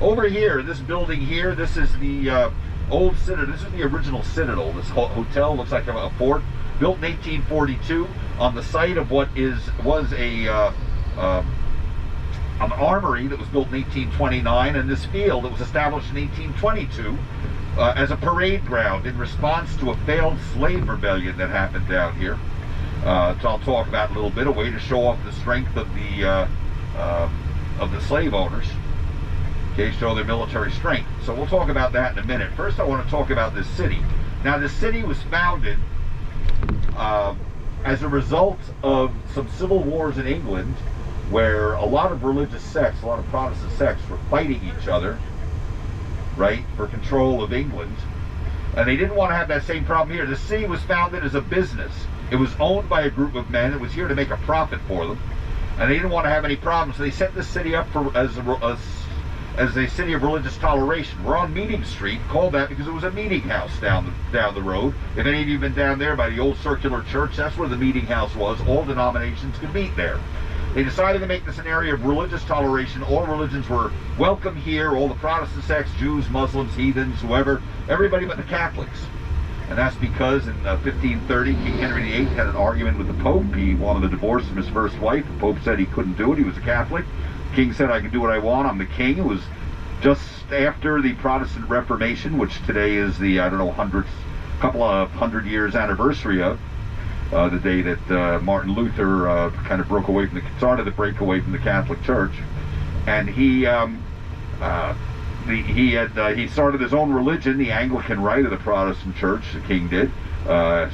Over here, this building here, this is the old Citadel. This is the original Citadel. This hotel looks like a fort, built in 1842 on the site of what was an armory that was built in 1829, and this field that was established in 1822 as a parade ground in response to a failed slave rebellion that happened down here. So I'll talk about in a little bit, a way to show off the strength of the slave owners. Okay, show their military strength. So we'll talk about that in a minute. First, I want to talk about this city. Now, this city was founded as a result of some civil wars in England, where a lot of religious sects, a lot of Protestant sects, were fighting each other, right, for control of England. And they didn't want to have that same problem here. The city was founded as a business. It was owned by a group of men that was here to make a profit for them. And they didn't want to have any problems. So they set this city up as a city of religious toleration. We're on Meeting Street, called that because it was a meeting house down the road. If any of you have been down there by the old circular church, that's where the meeting house was. All denominations could meet there. They decided to make this an area of religious toleration. All religions were welcome here. All the Protestant sects, Jews, Muslims, heathens, whoever, everybody but the Catholics. And that's because in 1530, King Henry VIII had an argument with the Pope. He wanted a divorce from his first wife. The Pope said he couldn't do it. He was a Catholic. The king said, I can do what I want. I'm the king. It was just after the Protestant Reformation, which today is the, couple of 100 years anniversary of. The day that Martin Luther kind of started to break away from the Catholic Church, and he started his own religion, the Anglican Rite of the Protestant Church. The king did.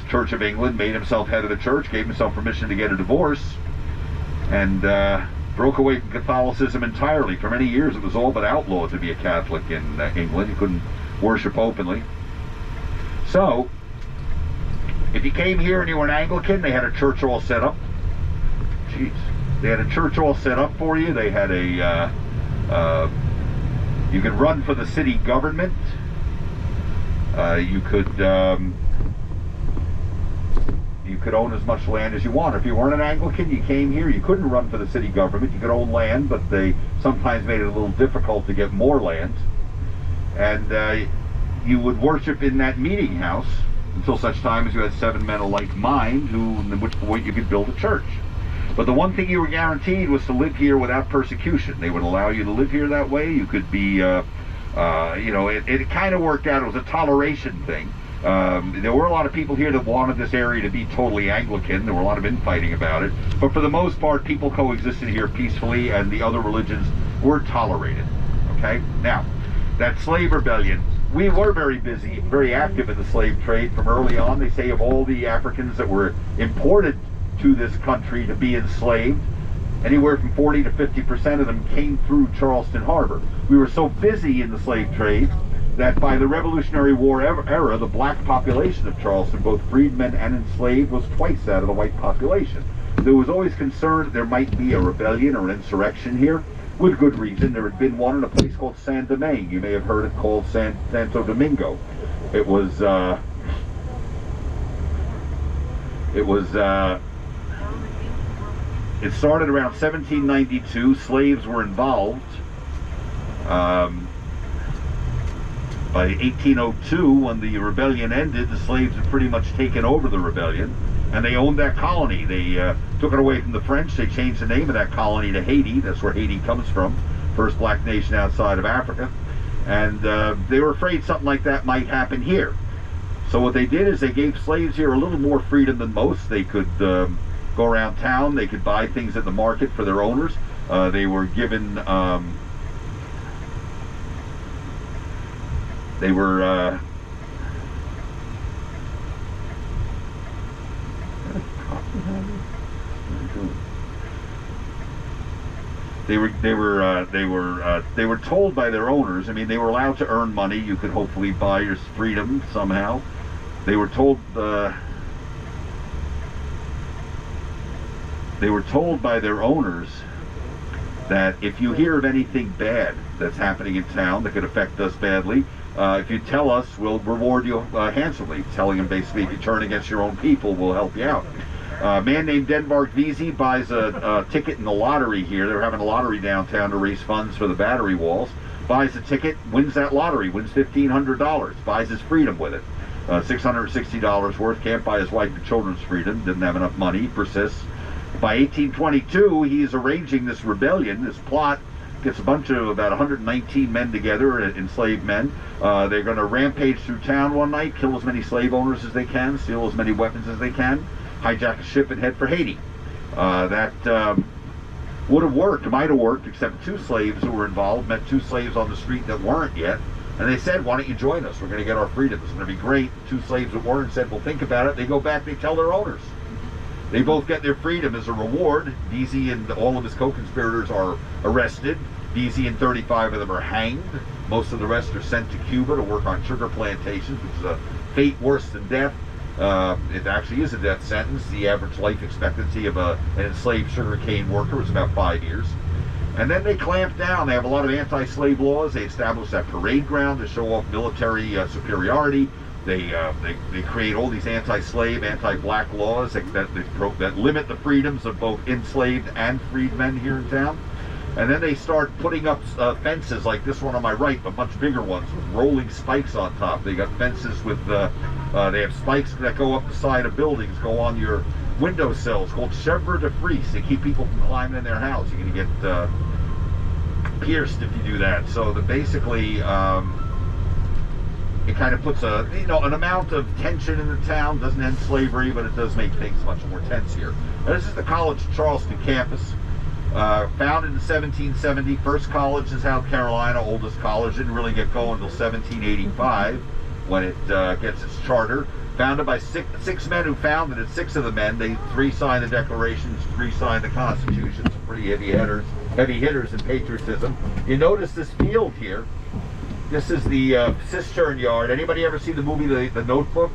Church of England, made himself head of the church, gave himself permission to get a divorce, and broke away from Catholicism entirely. For many years, it was all but outlawed to be a Catholic in England. You couldn't worship openly. So, if you came here and you were an Anglican, they had a church all set up. Jeez. They had a church all set up for you. They had you could run for the city government. You could own as much land as you want. If you weren't an Anglican, you came here, you couldn't run for the city government. You could own land, but they sometimes made it a little difficult to get more land. And you would worship in that meeting house until such time as you had 7 men of like mind, at which point you could build a church. But the one thing you were guaranteed was to live here without persecution. They would allow you to live here that way. You could be, it kind of worked out. It was a toleration thing. There were a lot of people here that wanted this area to be totally Anglican. There were a lot of infighting about it. But for the most part, people coexisted here peacefully, and the other religions were tolerated. Okay? Now, that slave rebellion, we were very busy, very active in the slave trade from early on. They say of all the Africans that were imported to this country to be enslaved, anywhere from 40 to 50% of them came through Charleston Harbor. We were so busy in the slave trade that by the Revolutionary War era, the black population of Charleston, both freedmen and enslaved, was twice that of the white population. There was always concern that there might be a rebellion or an insurrection here. With good reason. There had been one in a place called San Domingue. You may have heard it called Santo Domingo. It started around 1792. Slaves were involved. By 1802, when the rebellion ended, the slaves had pretty much taken over the rebellion, and they owned that colony. They took it away from the French. They changed the name of that colony to Haiti. That's where Haiti comes from, first black nation outside of Africa. And they were afraid something like that might happen here. So what they did is they gave slaves here a little more freedom than most. They could go around town. They could buy things at the market for their owners. They were given... They were told by their owners. I mean, they were allowed to earn money. You could hopefully buy your freedom somehow. They were told by their owners that if you hear of anything bad that's happening in town that could affect us badly, if you tell us, we'll reward you handsomely. Telling them basically, if you turn against your own people, we'll help you out. A man named Denmark Vesey buys a ticket in the lottery here. They were having a lottery downtown to raise funds for the battery walls. buys a ticket, wins that lottery, wins $1,500, buys his freedom with it. $660 worth, can't buy his wife and children's freedom, didn't have enough money, persists. By 1822, he is arranging this rebellion, this plot, gets a bunch of about 119 men together, enslaved men. They're going to rampage through town one night, kill as many slave owners as they can, steal as many weapons as they can, hijack a ship and head for Haiti. That would have worked, might have worked, except 2 slaves who were involved, met 2 slaves on the street that weren't yet. And they said, why don't you join us? We're going to get our freedom. It's going to be great. 2 slaves that weren't said, well, think about it. They go back, they tell their owners. They both get their freedom as a reward. Deasy and all of his co-conspirators are arrested. Deasy and 35 of them are hanged. Most of the rest are sent to Cuba to work on sugar plantations, which is a fate worse than death. It actually is a death sentence. The average life expectancy of an enslaved sugarcane worker was about 5 years. And then they clamp down. They have a lot of anti-slave laws. They establish that parade ground to show off military superiority. They create all these anti-slave, anti-black laws that limit the freedoms of both enslaved and freed men here in town. And then they start putting up fences like this one on my right, but much bigger ones with rolling spikes on top. They got fences with, they have spikes that go up the side of buildings, go on your windowsills, called chevre de frise. They keep people from climbing in their house. You're going to get pierced if you do that. So basically, it kind of puts an amount of tension in the town. Doesn't end slavery, but it does make things much more tense here. Now, this is the College of Charleston campus. Founded in 1770, first college in South Carolina, oldest college, didn't really get going until 1785 when it gets its charter. Founded by six men who founded it. 6 of the men, 3 signed the declarations, 3 signed the Constitution. Some pretty heavy hitters in patriotism. You notice this field here. This is the cistern yard. Anybody ever see the movie The Notebook?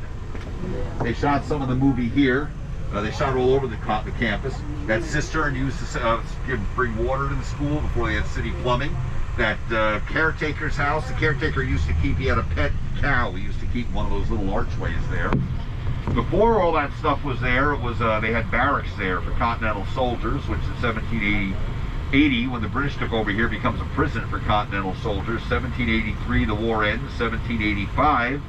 They shot some of the movie here. They shot all over the campus. That cistern used to bring water to the school before they had city plumbing. That caretaker's house, the caretaker used to keep, he had a pet cow. He used to keep one of those little archways there. Before all that stuff was there, it was they had barracks there for Continental soldiers, which in 1780, when the British took over here, becomes a prison for Continental soldiers. 1783, the war ends. 1785,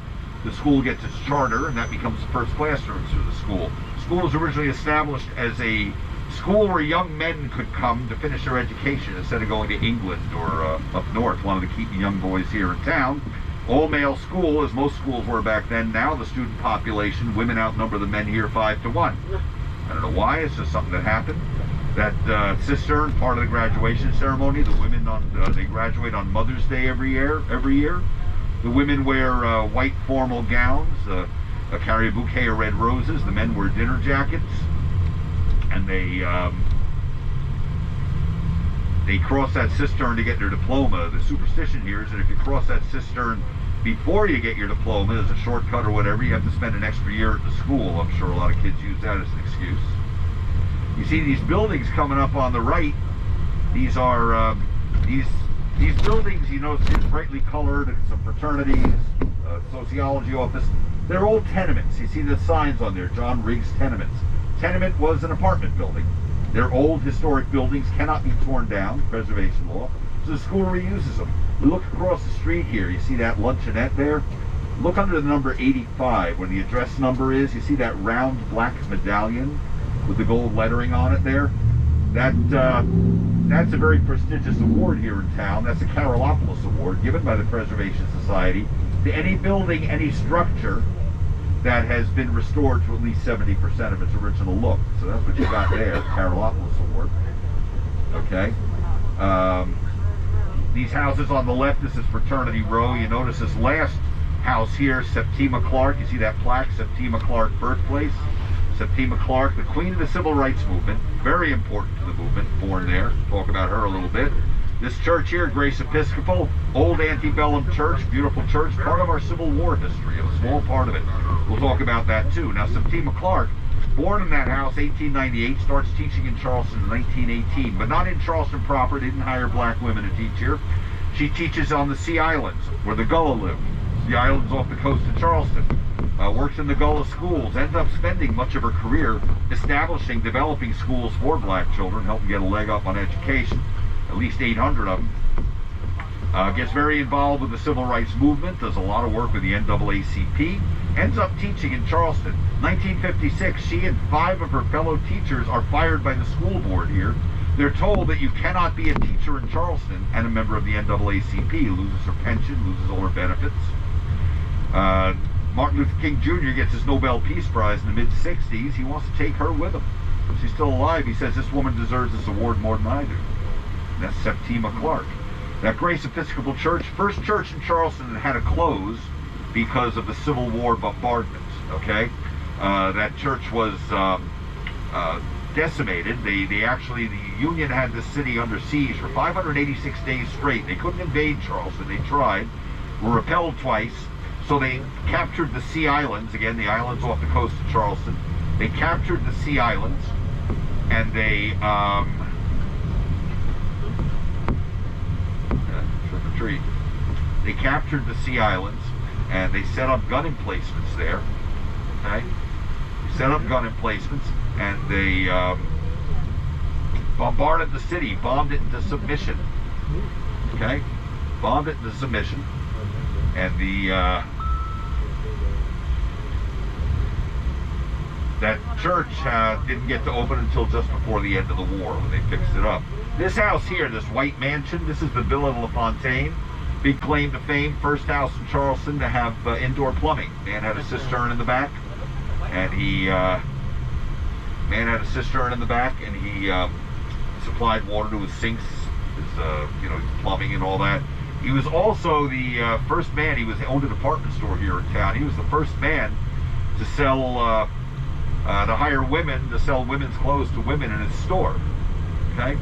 the school gets its charter, and that becomes the first classrooms for the school. The school was originally established as a school where young men could come to finish their education instead of going to England or up north. Wanted to keep young boys here in town. All-male school, as most schools were back then. Now the student population, women outnumber the men here 5 to 1. I don't know why, it's just something that happened. That cistern, part of the graduation ceremony, the women they graduate on Mother's Day every year. The women wear white formal gowns, carry a bouquet of red roses. The men wear dinner jackets, and they cross that cistern to get their diploma. The superstition here is that if you cross that cistern before you get your diploma, as a shortcut or whatever, you have to spend an extra year at the school. I'm sure a lot of kids use that as an excuse. You see these buildings coming up on the right. These are these buildings, you notice, it's brightly colored. Some fraternities, sociology office. They're old tenements. You see the signs on there, John Riggs Tenements. Tenement was an apartment building. They're old historic buildings, cannot be torn down, preservation law. So the school reuses them. We look across the street here, you see that luncheonette there? Look under the number 85, where the address number is. You see that round black medallion with the gold lettering on it there? That's a very prestigious award here in town. That's a Carolopoulos Award given by the Preservation Society to any building, any structure that has been restored to at least 70% of its original look. So that's what you got there, Carolopoulos Award. Okay. These houses on the left, this is Fraternity Row. You notice this last house here, Septima Clark. You see that plaque, Septima Clark birthplace. Septima Clark, the queen of the civil rights movement, very important to the movement, born there. Talk about her a little bit. This church here, Grace Episcopal, old antebellum church, beautiful church, part of our Civil War history, a small part of it. We'll talk about that too. Now, Septima Clark, born in that house, 1898, starts teaching in Charleston in 1918, but not in Charleston proper, didn't hire black women to teach here. She teaches on the Sea Islands, where the Gullah live. The islands off the coast of Charleston. Works in the Gullah schools, ends up spending much of her career establishing, developing schools for black children, helping get a leg up on education. At least 800 of them. Gets very involved with the civil rights movement, does a lot of work with the NAACP, ends up teaching in Charleston. 1956, she and 5 of her fellow teachers are fired by the school board here. They're told that you cannot be a teacher in Charleston and a member of the NAACP. Loses her pension, loses all her benefits. Martin Luther King Jr. gets his Nobel Peace Prize in the mid-60s. He wants to take her with him. She's still alive. He says, this woman deserves this award more than I do. And that's Septima Clark. That Grace Episcopal Church, first church in Charleston that had to close because of the Civil War bombardment, okay? That church was decimated. The Union had the city under siege for 586 days straight. They couldn't invade Charleston. They tried, were repelled twice. So they captured the Sea Islands, again, the islands off the coast of Charleston. They captured the Sea Islands, and they, trick or treat. They captured the Sea Islands, and they set up gun emplacements there, okay? They set up gun emplacements, and they bombarded the city, bombed it into submission, okay? Bombed it into submission, and that church didn't get to open until just before the end of the war when they fixed it up. This house here, this white mansion, this is the Villa Lafontaine. Big claim to fame, first house in Charleston to have indoor plumbing. Man had a cistern in the back, and he supplied water to his sinks, his plumbing and all that. He was also the first man. He owned a department store here in town. He was the first man to sell. To hire women to sell women's clothes to women in his store. Okay?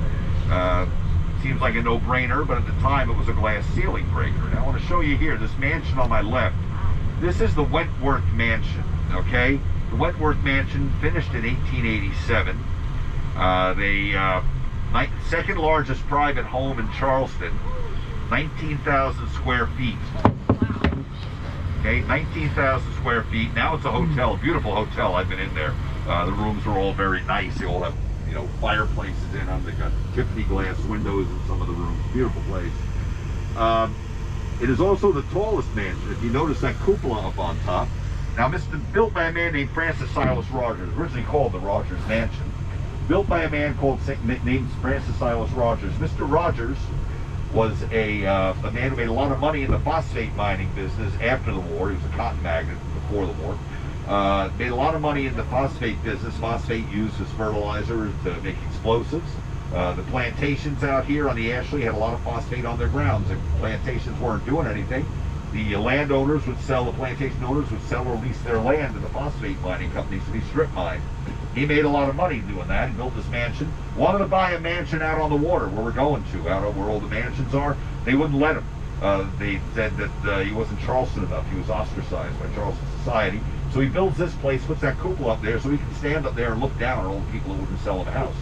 Seems like a no-brainer, but at the time it was a glass ceiling breaker. Now I want to show you here, this mansion on my left. This is the Wentworth Mansion, okay? The Wentworth Mansion finished in 1887. Second largest private home in Charleston, 19,000 square feet. Okay, 19,000 square feet. Now it's a hotel, a beautiful hotel. I've been in there. The rooms are all very nice. They all have, fireplaces in them. They've got Tiffany glass windows in some of the rooms. Beautiful place. It is also the tallest mansion. If you notice that cupola up on top. Now, built by a man named Francis Silas Rogers, originally called the Rogers Mansion. Built by a man named Francis Silas Rogers. Mr. Rogers was a man who made a lot of money in the phosphate mining business after the war. He was a cotton magnate before the war. Made a lot of money in the phosphate business. Phosphate used as fertilizer to make explosives. The plantations out here on the Ashley had a lot of phosphate on their grounds. If plantations weren't doing anything, the landowners would sell, the plantation owners would sell or lease their land to the phosphate mining companies to be strip mined. He made a lot of money doing that. He built this mansion. Wanted to buy a mansion out on the water where we're going to, out where all the mansions are. They wouldn't let him. They said that he wasn't Charleston enough. He was ostracized by Charleston society. So he builds this place, puts that cupola up there so he can stand up there and look down on all the people who wouldn't sell him a house.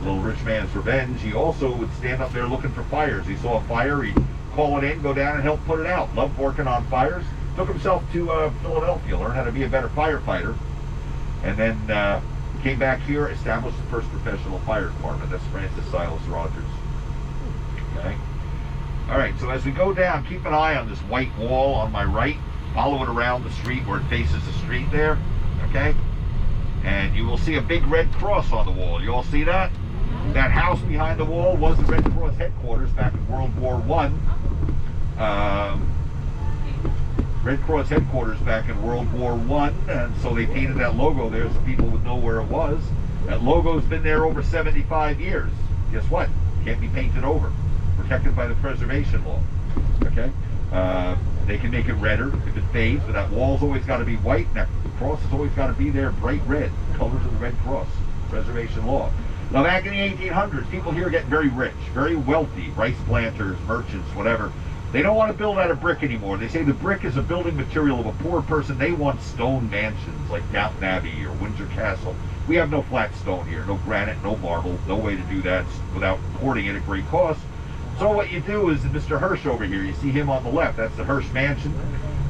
Little rich man's revenge. He also would stand up there looking for fires. He saw a fire, he'd call it in, go down and help put it out. Loved working on fires. Took himself to Philadelphia, learned how to be a better firefighter. And then came back here, established the first professional fire department. That's Francis Silas Rogers. Okay. All right, so as we go down, keep an eye on this white wall on my right. Follow it around the street where it faces the street there. Okay. And you will see a big red cross on the wall. You all see that? That house behind the wall was the Red Cross headquarters back in World War I. Red Cross headquarters back in World War I, and so they painted that logo there so people would know where it was. That logo's been there over 75 years. Guess what? Can't be painted over. Protected by the preservation law. Okay? They can make it redder if it fades, but that wall's always got to be white, and that cross has always got to be there bright red. Colors of the Red Cross. Preservation law. Now back in the 1800s, people here get very rich, very wealthy, rice planters, merchants, whatever. They don't want to build out of brick anymore. They say the brick is a building material of a poor person. They want stone mansions like Downton Abbey or Windsor Castle. We have no flat stone here, no granite, no marble, no way to do that without hoarding it at great cost. So what you do is Mr. Hearst over here, you see him on the left, that's the Hearst Mansion.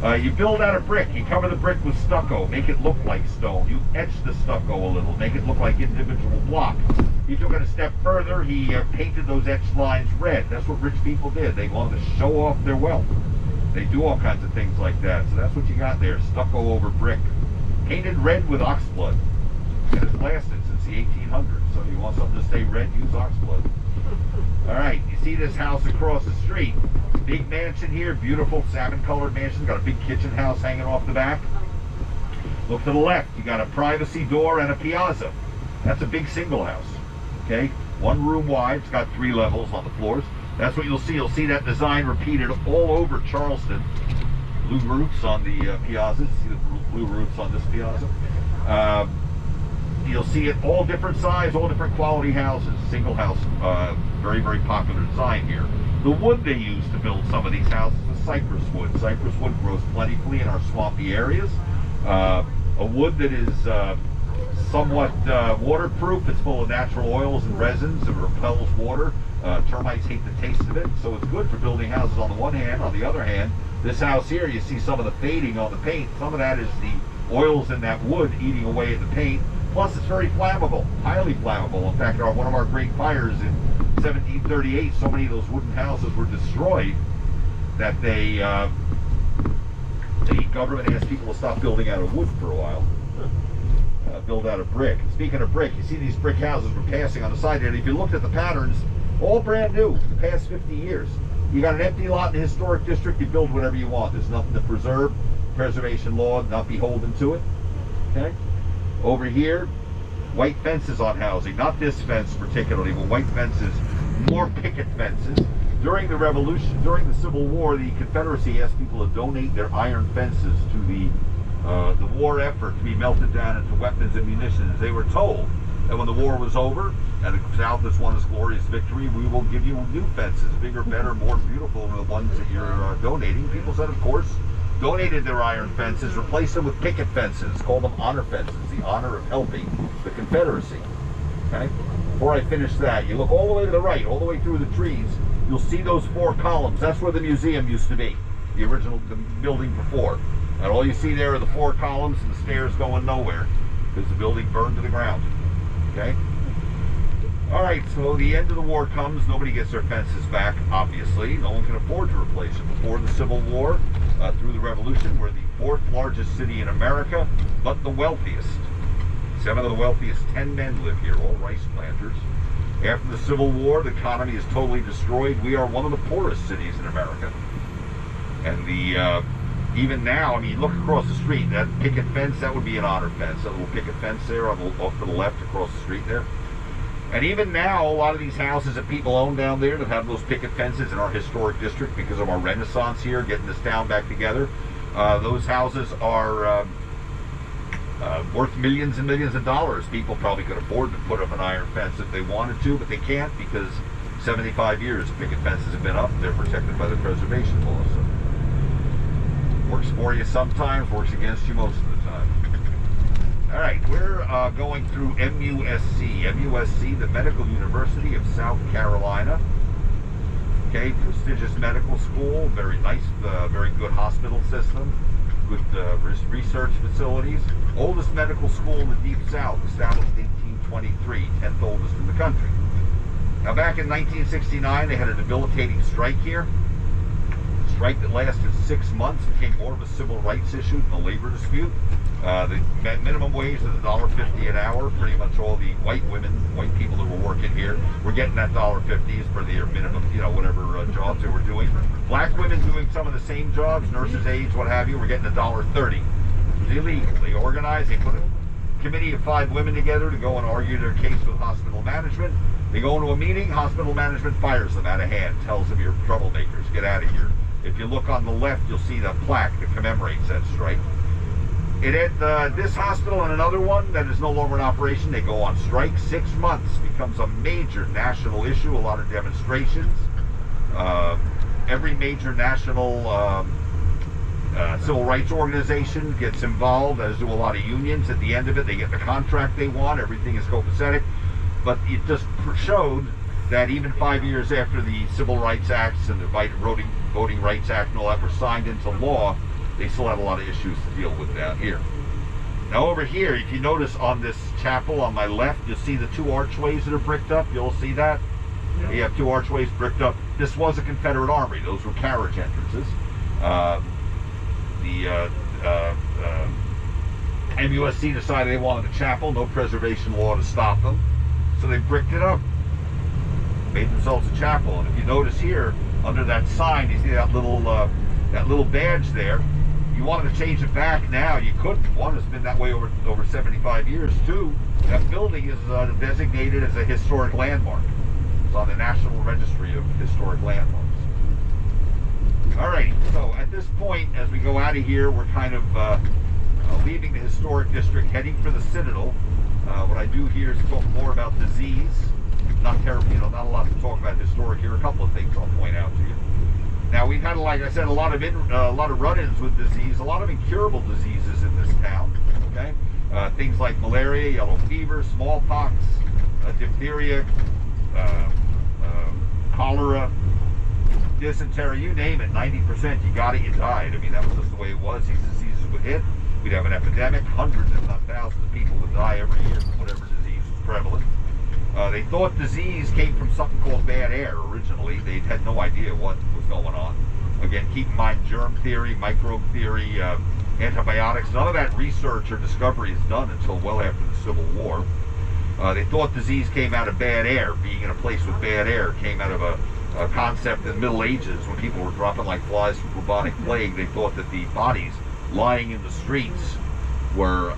You build out of brick. You cover the brick with stucco. Make it look like stone. You etch the stucco a little. Make it look like individual blocks. He took it a step further. He painted those etched lines red. That's what rich people did. They wanted to show off their wealth. They do all kinds of things like that. So that's what you got there. Stucco over brick. Painted red with oxblood. And it's lasted since the 1800s. So if you want something to stay red, use oxblood. All right, you see this house across the street. Big mansion here, beautiful salmon-colored mansion. Got a big kitchen house hanging off the back. Look to the left. You got a privacy door and a piazza. That's a big single house. Okay, 1 room wide. It's got 3 levels on the floors. That's what you'll see. You'll see that design repeated all over Charleston. Blue roofs on the piazzas. See the blue roofs on this piazza. You'll see it all different size, all different quality houses. Single house, very, very popular design here. The wood they use to build some of these houses is cypress wood. Cypress wood grows plentifully in our swampy areas. A wood that is somewhat waterproof. It's full of natural oils and resins. It repels water. Termites hate the taste of it, so it's good for building houses on the one hand. On the other hand, this house here, you see some of the fading on the paint. Some of that is the oils in that wood eating away at the paint. Plus, it's very flammable, highly flammable. In fact, one of our great fires in 1738, so many of those wooden houses were destroyed that the government asked people to stop building out of wood for a while, build out of brick. And speaking of brick, you see these brick houses we're passing on the side here. And if you looked at the patterns, all brand new, the past 50 years. You got an empty lot in the historic district, you build whatever you want. There's nothing to preserve. Preservation law, not beholden to it. Okay? Over here, white fences on housing. Not this fence particularly, but white fences, more picket fences. During the Revolution, during the Civil War, the Confederacy asked people to donate their iron fences to the war effort to be melted down into weapons and munitions. They were told that when the war was over and the South has won its glorious victory, we will give you new fences, bigger, better, more beautiful than the ones that you're donating. People said, of course, donated their iron fences, replaced them with picket fences, called them honor fences, the honor of helping the Confederacy. Okay? Before I finish that, you look all the way to the right, all the way through the trees, you'll see those 4 columns. That's where the museum used to be, the original building before. And all you see there are the 4 columns and the stairs going nowhere because the building burned to the ground. Okay? All right, so the end of the war comes. Nobody gets their fences back, obviously. No one can afford to replace them. Before the Civil War, through the Revolution, we're the 4th largest city in America, but the wealthiest. 7 of the wealthiest 10 men live here, all rice planters. After the Civil War, the economy is totally destroyed. We are one of the poorest cities in America. And even now, I mean, look across the street, that picket fence, that would be an honor fence, that little picket fence there off to the left across the street there. And even now, a lot of these houses that people own down there that have those picket fences in our historic district because of our Renaissance here, getting this town back together, those houses are worth millions and millions of dollars. People probably could afford to put up an iron fence if they wanted to, but they can't because 75 years picket fences have been up. They're protected by the preservation laws. So works for you sometimes, works against you most of the time. All right, we're going through MUSC. MUSC, the Medical University of South Carolina. Okay, prestigious medical school, very nice, very good hospital system, good research facilities. Oldest medical school in the Deep South, established in 1823, 10th oldest in the country. Now back in 1969, they had a debilitating strike here. Strike that lasted 6 months, became more of a civil rights issue than a labor dispute. The minimum wage was $1.50 an hour. Pretty much all the white people that were working here were getting that $1.50 for their minimum, whatever jobs they were doing. Black women doing some of the same jobs, nurses, aides, what have you, were getting $1.30. It was illegal. They organized, they put a committee of 5 women together to go and argue their case with hospital management. They go into a meeting, hospital management fires them out of hand, tells them you're troublemakers, get out of here. If you look on the left, you'll see the plaque that commemorates that strike. It had this hospital and another one that is no longer in operation. They go on strike 6 months, becomes a major national issue, a lot of demonstrations. Every major national civil rights organization gets involved, as do a lot of unions. At the end of it, they get the contract they want. Everything is copacetic. But it just showed that even 5 years after the Civil Rights Acts and the Voting Rights Act and all that were signed into law, they still had a lot of issues to deal with down here. Now over here, if you notice on this chapel on my left, you'll see the two archways that are bricked up. You'll see that. Yeah. You have two archways bricked up. This was a Confederate armory. Those were carriage entrances. MUSC decided they wanted a chapel, no preservation law to stop them, so they bricked it up, made themselves a chapel. And if you notice here, under that sign, you see that little badge there. You wanted to change it back now, you couldn't. One, it's been that way over 75 years. Two, that building is designated as a historic landmark. It's on the National Registry of Historic Landmarks. Alright, so at this point, as we go out of here, we're kind of leaving the historic district, heading for the Citadel. What I do here is talk more about disease. Not terribly, not a lot to talk about historic here. A couple of things I'll point out to you. Now we've had, like I said, a lot of run-ins with disease, a lot of incurable diseases in this town. Okay, things like malaria, yellow fever, smallpox, diphtheria, cholera, dysentery, you name it. 90% you got it, you died. I mean, that was just the way it was. These diseases would hit. We'd have an epidemic. Hundreds, if not thousands, of people would die every year from whatever disease was prevalent. They thought disease came from something called bad air originally. They had no idea what was going on. Again, keep in mind germ theory, microbe theory, antibiotics. None of that research or discovery is done until well after the Civil War. They thought disease came out of bad air. Being in a place with bad air came out of a concept in the Middle Ages when people were dropping like flies from bubonic plague. They thought that the bodies lying in the streets were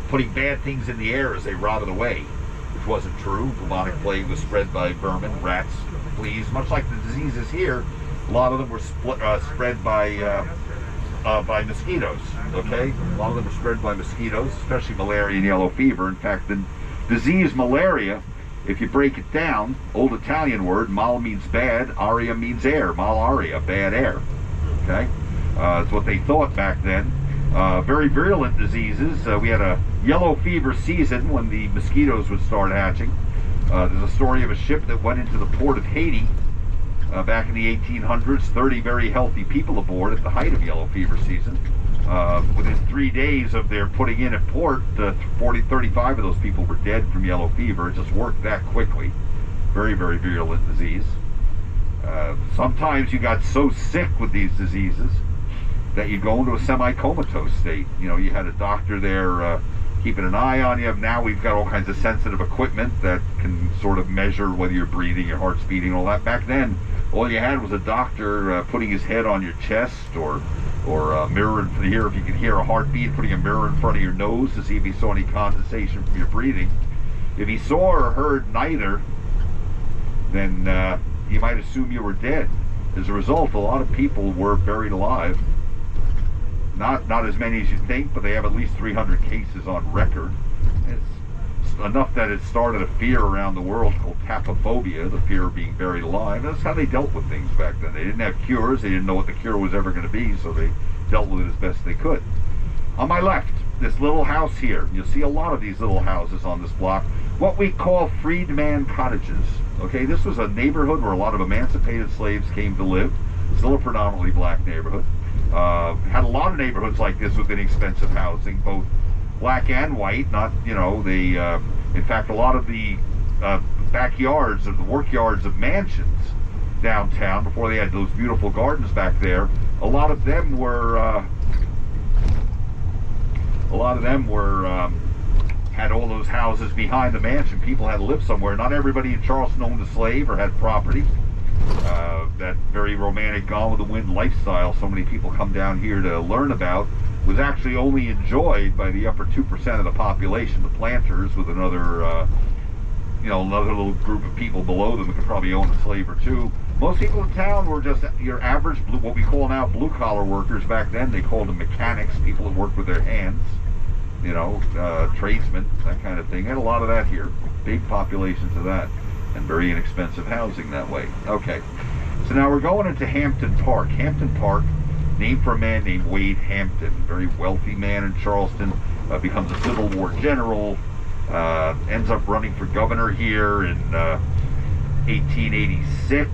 putting bad things in the air as they rotted away, which wasn't true. Bubonic plague was spread by vermin, rats, fleas, much like the diseases here. A lot of them were spread by mosquitoes. Okay, a lot of them were spread by mosquitoes, especially malaria and yellow fever. In fact, the disease malaria, if you break it down, old Italian word, mal means bad, aria means air, malaria, bad air. Okay, that's what they thought back then. Very virulent diseases. We had a yellow fever season when the mosquitoes would start hatching. There's a story of a ship that went into the port of Haiti back in the 1800s. 30 very healthy people aboard at the height of yellow fever season. Within 3 days of their putting in at port, 35 of those people were dead from yellow fever. It just worked that quickly. Very, very virulent disease. Sometimes you got so sick with these diseases that you go into a semi-comatose state. You know, you had a doctor there keeping an eye on you. Now we've got all kinds of sensitive equipment that can sort of measure whether you're breathing, your heart's beating, all that. Back then, all you had was a doctor putting his head on your chest or a mirror in here, if you could hear a heartbeat, putting a mirror in front of your nose to see if he saw any condensation from your breathing. If he saw or heard neither, then you might assume you were dead. As a result, a lot of people were buried alive. Not as many as you think, but they have at least 300 cases on record. It's enough that it started a fear around the world called tapophobia, the fear of being buried alive. That's how they dealt with things back then. They didn't have cures. They didn't know what the cure was ever going to be, so they dealt with it as best they could. On my left, this little house here. You'll see a lot of these little houses on this block. What we call freedman cottages. Okay, this was a neighborhood where a lot of emancipated slaves came to live. Still a predominantly black neighborhood. Had a lot of neighborhoods like this with inexpensive housing, both black and white. Not, in fact, a lot of the backyards of the workyards of mansions downtown, before they had those beautiful gardens back there, a lot of them were had all those houses behind the mansion. People had to live somewhere. Not everybody in Charleston owned a slave or had property. That very romantic Gone with the Wind lifestyle so many people come down here to learn about was actually only enjoyed by the upper 2% of the population, the planters, with another little group of people below them that could probably own a slave or two. Most people in town were just your average, what we call now blue-collar workers. Back then they called them mechanics, people that worked with their hands, tradesmen, that kind of thing. Had a lot of that here, big populations of that, and very inexpensive housing that way. Okay, so now we're going into Hampton Park. Hampton Park, named for a man named Wade Hampton, very wealthy man in Charleston, becomes a Civil War general, ends up running for governor here in 1886.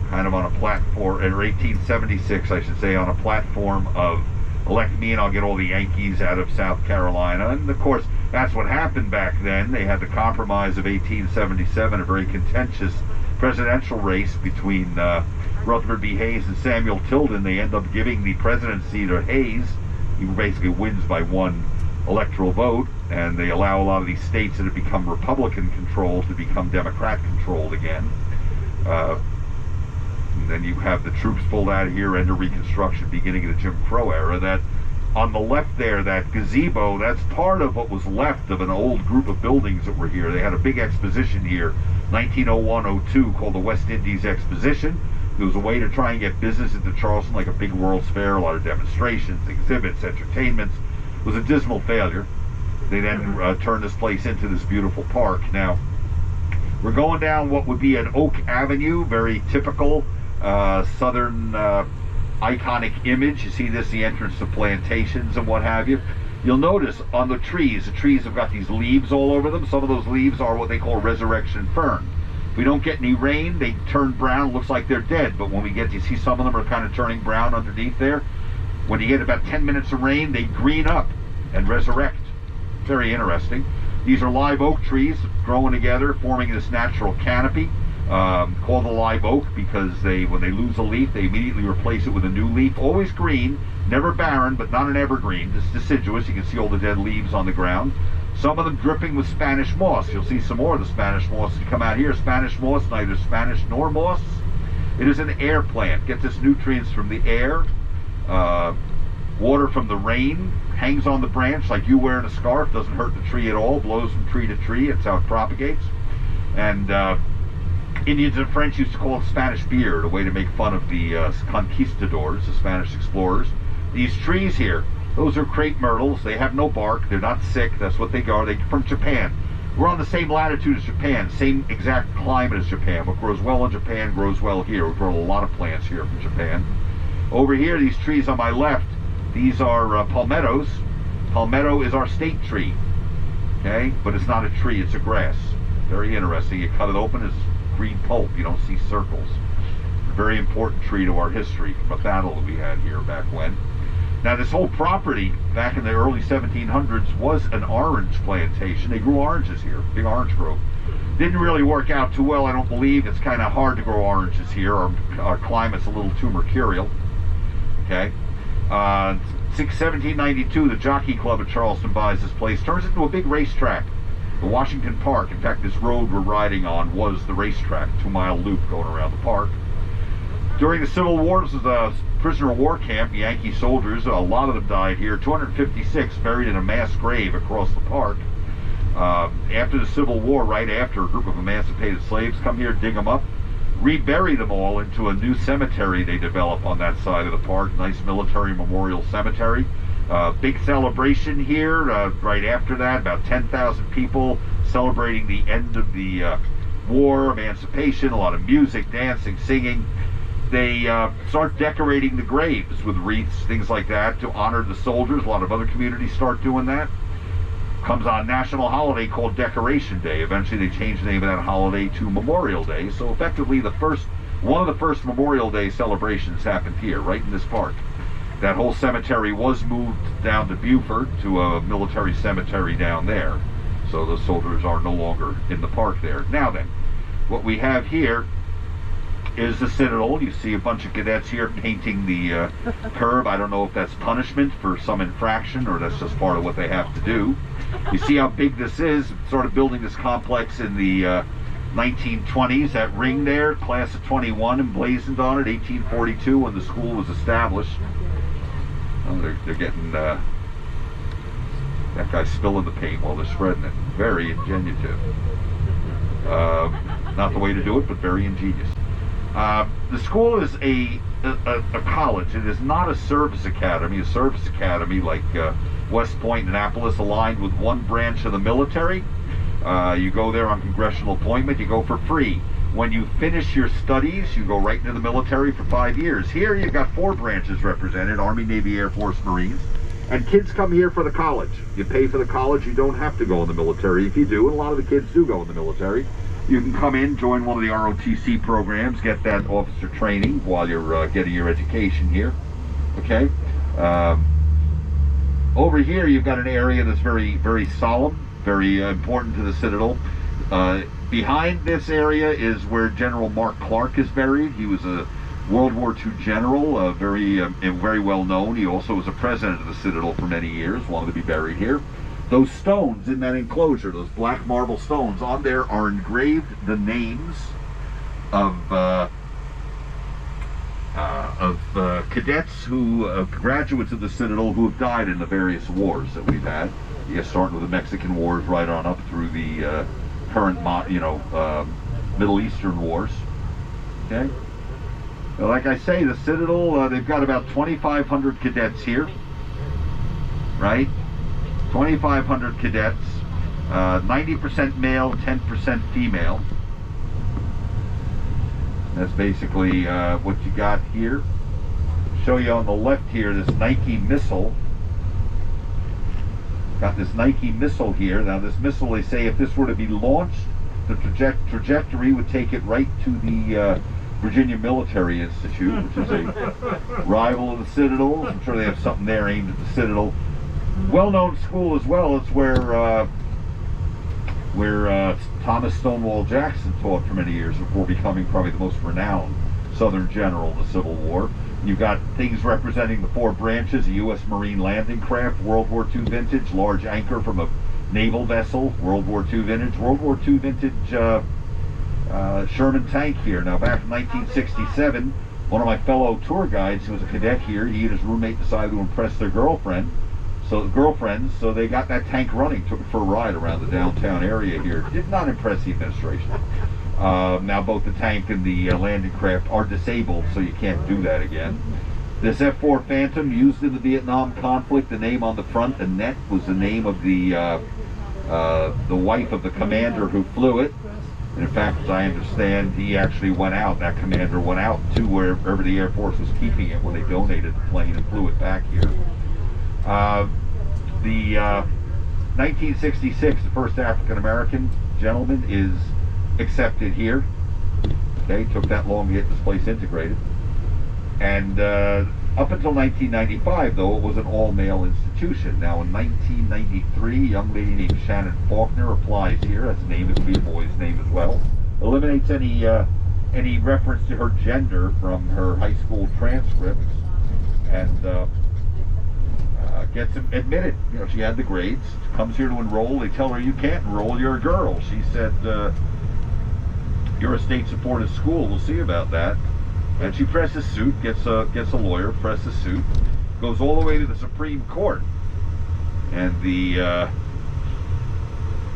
kind of on a platform, or 1876, I should say, on a platform of elect me and I'll get all the Yankees out of South Carolina. And of course, that's what happened back then. They had the compromise of 1877, a very contentious presidential race between Rutherford B. Hayes and Samuel Tilden. They end up giving the presidency to Hayes. He basically wins by one electoral vote, and they allow a lot of these states that have become Republican controlled to become Democrat controlled again. And then you have the troops pulled out of here, end of Reconstruction, beginning of the Jim Crow era. That on the left there, that gazebo, that's part of what was left of an old group of buildings that were here. They had a big exposition here, 1901-02, called the West Indies Exposition. It was a way to try and get business into Charleston, like a big World's Fair, a lot of demonstrations, exhibits, entertainments. It was a dismal failure. They then turned this place into this beautiful park. Now, we're going down what would be an Oak Avenue, very typical southern iconic image. You see this, the entrance to plantations and what have you. You'll notice on the trees have got these leaves all over them. Some of those leaves are what they call resurrection fern. If we don't get any rain, they turn brown, looks like they're dead. But when we get, you see some of them are kind of turning brown underneath there. When you get about 10 minutes of rain, they green up and resurrect. Very interesting. These are live oak trees growing together, forming this natural canopy. Called a live oak because when they lose a leaf, they immediately replace it with a new leaf. Always green, never barren, but not an evergreen. It's deciduous. You can see all the dead leaves on the ground. Some of them dripping with Spanish moss. You'll see some more of the Spanish moss as you come out here. Spanish moss, neither Spanish nor moss. It is an air plant. Gets its nutrients from the air. Water from the rain. Hangs on the branch like you wearing a scarf. Doesn't hurt the tree at all. Blows from tree to tree. That's how it propagates. And Indians and French used to call it Spanish beard, a way to make fun of the conquistadors, the Spanish explorers. These trees here, those are Crape Myrtles. They have no bark. They're not sick. That's what they are. They're from Japan. We're on the same latitude as Japan, same exact climate as Japan. What grows well in Japan grows well here. We grow a lot of plants here from Japan. Over here, these trees on my left, these are palmettos. Palmetto is our state tree, okay? But it's not a tree, it's a grass. Very interesting. You cut it open, it's green pulp. You don't see circles. A very important tree to our history from a battle that we had here back when. Now, this whole property back in the early 1700s was an orange plantation. They grew oranges here, big orange grove. Didn't really work out too well, I don't believe. It's kind of hard to grow oranges here. Our climate's a little too mercurial. Okay. 1792, the Jockey Club at Charleston buys this place, turns it into a big racetrack. The Washington Park, in fact, this road we're riding on was the racetrack, 2-mile loop going around the park. During the Civil War, this was a prisoner of war camp, Yankee soldiers. A lot of them died here. 256 buried in a mass grave across the park. After the Civil War, right after, a group of emancipated slaves come here, dig them up, rebury them all into a new cemetery they develop on that side of the park. Nice military memorial cemetery. Big celebration here right after that. About 10,000 people celebrating the end of the war, emancipation. A lot of music, dancing, singing. They start decorating the graves with wreaths, things like that, to honor the soldiers. A lot of other communities start doing that. Comes on a national holiday called Decoration Day. Eventually they changed the name of that holiday to Memorial Day. So effectively one of the first Memorial Day celebrations happened here, right in this park. That whole cemetery was moved down to Beaufort, to a military cemetery down there. So the soldiers are no longer in the park there. Now then, what we have here is the Citadel. You see a bunch of cadets here painting the curb. I don't know if that's punishment for some infraction or that's just part of what they have to do. You see how big this is, sort of building this complex in the 1920s. That ring there, class of 21, emblazoned on it, 1842 when the school was established. Oh, they're getting, that guy's spilling the paint while they're spreading it. Very ingenious. Not the way to do it, but very ingenious. The school is a college. It is not a service academy. A service academy like West Point and Annapolis, aligned with one branch of the military. You go there on congressional appointment. You go for free. When you finish your studies, you go right into the military for 5 years. Here you've got 4 branches represented: Army, Navy, Air Force, Marines. And kids come here for the college. You pay for the college. You don't have to go in the military. If you do, and a lot of the kids do go in the military, You can come in, join one of the ROTC programs, get that officer training while you're getting your education here. Okay. Over here, you've got an area that's very, very solemn, very important to the Citadel. Behind this area is where General Mark Clark is buried. He was a World War II general, very well known. He also was a president of the Citadel for many years, wanted to be buried here. Those stones in that enclosure, those black marble stones, on there are engraved the names of cadets graduates of the Citadel who have died in the various wars that we've had. Starting with the Mexican Wars right on up through the current, Middle Eastern wars. Okay. Like I say, the Citadel, they've got about 2,500 cadets here, right? 2,500 cadets, 90% male, 10% female. That's basically what you got here. Show you on the left here this Nike missile. Got this Nike missile here. Now this missile, they say if this were to be launched, the trajectory would take it right to the Virginia Military Institute, which is a rival of the Citadel. I'm sure they have something there aimed at the Citadel. Well-known school as well. It's where Thomas Stonewall Jackson taught for many years before becoming probably the most renowned Southern general in the Civil War. You've got things representing the four branches: a U.S. Marine landing craft, World War II vintage, large anchor from a naval vessel, World War II vintage, World War II vintage Sherman tank here. Now, back in 1967, one of my fellow tour guides who was a cadet here, he and his roommate decided to impress their girlfriends, so they got that tank running, took it for a ride around the downtown area here. Did not impress the administration. Now both the tank and the landing craft are disabled, so you can't do that again. This F-4 Phantom, used in the Vietnam conflict, the name on the front, Annette, was the name of the wife of the commander who flew it. And in fact, as I understand, he actually went out, that commander went out to wherever the Air Force was keeping it when they donated the plane and flew it back here. The 1966, the first African-American gentleman is accepted here. Okay, took that long to get this place integrated. And up until 1995, though, it was an all-male institution. Now, in 1993, a young lady named Shannon Faulkner applies here. That's the name, it could be a boy's name as well. Eliminates any reference to her gender from her high school transcripts, and gets admitted. You know, she had the grades, comes here to enroll. They tell her, you can't enroll, you're a girl. She said, you're a state-supported school, we'll see about that. And she presses suit, gets a lawyer, presses suit, goes all the way to the Supreme Court. And the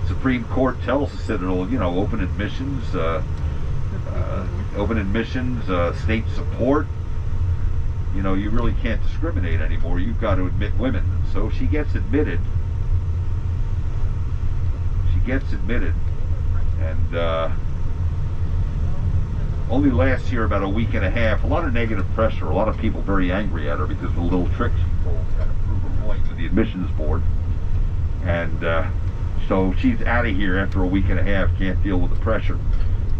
Supreme Court tells the Citadel, you know, open admissions, state support. You know, you really can't discriminate anymore. You've got to admit women. So she gets admitted. And only lasts here about a week and a half. A lot of negative pressure. A lot of people very angry at her because of the little tricks she pulled to kind of prove her point with the admissions board. And so she's out of here after a week and a half. Can't deal with the pressure.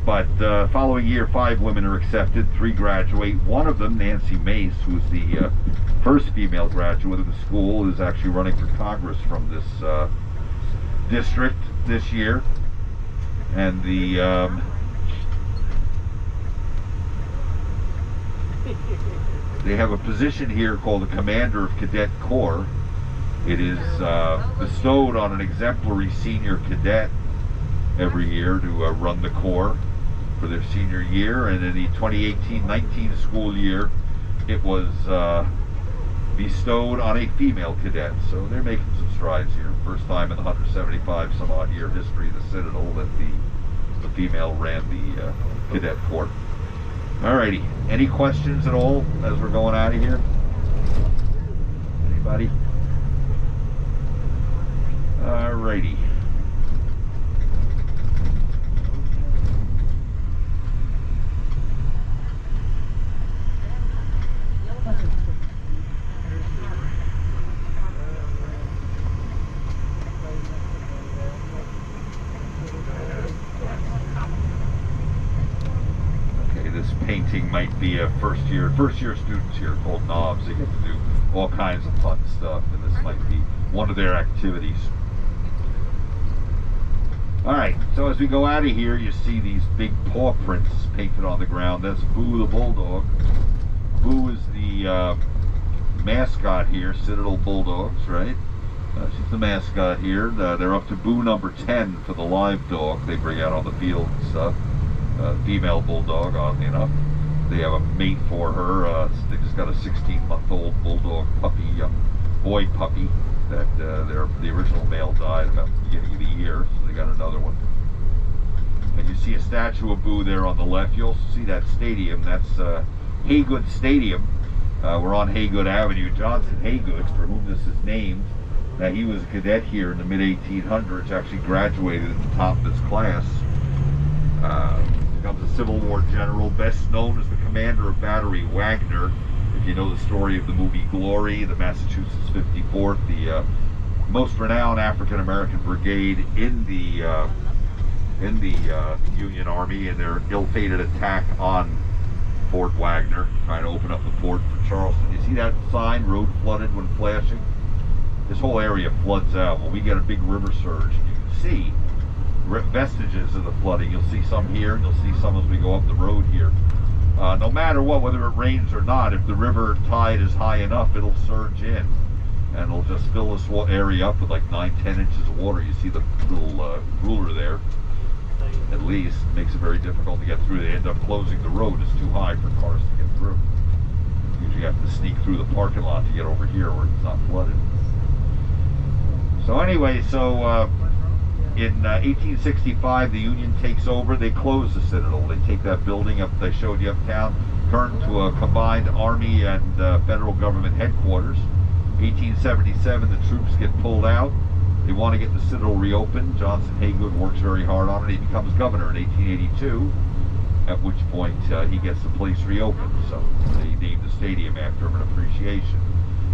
But following year, 5 women are accepted, 3 graduate. One of them, Nancy Mace, who's the first female graduate of the school, is actually running for Congress from this district this year. And they have a position here called the Commander of Cadet Corps. It is bestowed on an exemplary senior cadet every year to run the Corps for their senior year, and in the 2018-19 school year it was bestowed on a female cadet. So they're making some strides here. First time in the 175 some odd year history of the Citadel that the female ran the cadet corps. Alrighty, any questions at all as we're going out of here? Anybody? Alrighty. might be a first year students here called knobs. They get to do all kinds of fun stuff, and this might be one of their activities. Alright, so as we go out of here, you see these big paw prints painted on the ground. That's Boo the Bulldog. Boo is the mascot here, Citadel Bulldogs, right? She's the mascot here. They're up to Boo number 10 for the live dog they bring out on the field and stuff. Female bulldog, oddly enough. They have a mate for her. They just got a 16-month-old bulldog puppy, young boy puppy. That the original male died about the beginning of the year, so they got another one. And you see a statue of Boo there on the left. You'll see that stadium. That's Haygood Stadium. We're on Haygood Avenue. Johnson Haygood, for whom this is named, he was a cadet here in the mid-1800s. Actually graduated at the top of his class. Becomes a Civil War general, best known as the commander of Battery Wagner. If you know the story of the movie Glory, the Massachusetts 54th, the most renowned African-American brigade in the Union Army, in their ill-fated attack on Fort Wagner, trying to open up the port for Charleston. You see that sign, road flooded when flashing? This whole area floods out. When we get a big river surge, you can see vestiges of the flooding. You'll see some here, and you'll see some as we go up the road here. No matter what, whether it rains or not, if the river tide is high enough, it'll surge in, and it'll just fill this area up with like 9-10 inches of water. You see the little ruler there. At least it makes it very difficult to get through. They end up closing the road. It's too high for cars to get through. Usually you have to sneak through the parking lot to get over here where it's not flooded. So anyway, in 1865, the Union takes over. They close the Citadel. They take that building up they showed you uptown, turn to a combined Army and federal government headquarters. 1877, the troops get pulled out. They want to get the Citadel reopened. Johnson Haygood works very hard on it. He becomes governor in 1882, at which point he gets the place reopened. So they named the stadium after him in appreciation.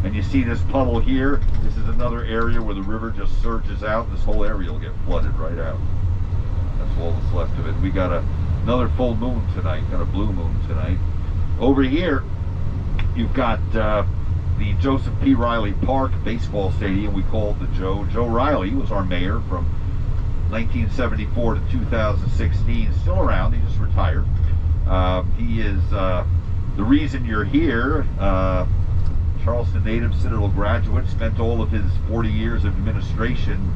And you see this puddle here. This is another area where the river just surges out. This whole area will get flooded right out. That's all that's left of it. We got another full moon tonight. Got a blue moon tonight. Over here, you've got the Joseph P. Riley Park baseball stadium. We call it the Joe. Joe Riley was our mayor from 1974 to 2016. Still around. He just retired. He is the reason you're here. Charleston native, Citadel graduate, spent all of his 40 years of administration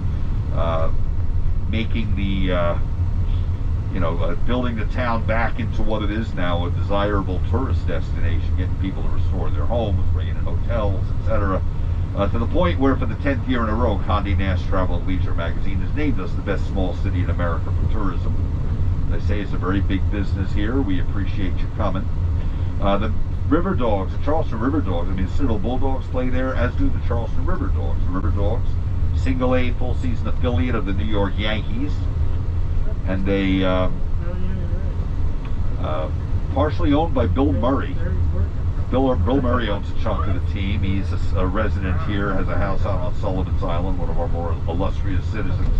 making the, building the town back into what it is now, a desirable tourist destination, getting people to restore their homes, bringing in hotels, etc. To the point where for the 10th year in a row, Condé Nast Travel and Leisure magazine has named us the best small city in America for tourism. They say it's a very big business here. We appreciate you coming. The River Dogs, the Charleston River Dogs, I mean, Citadel Bulldogs play there, as do the Charleston River Dogs. The River Dogs, single A full season affiliate of the New York Yankees, and they partially owned by Bill Murray. Bill Murray owns a chunk of the team. He's a resident here, has a house out on Sullivan's Island, one of our more illustrious citizens.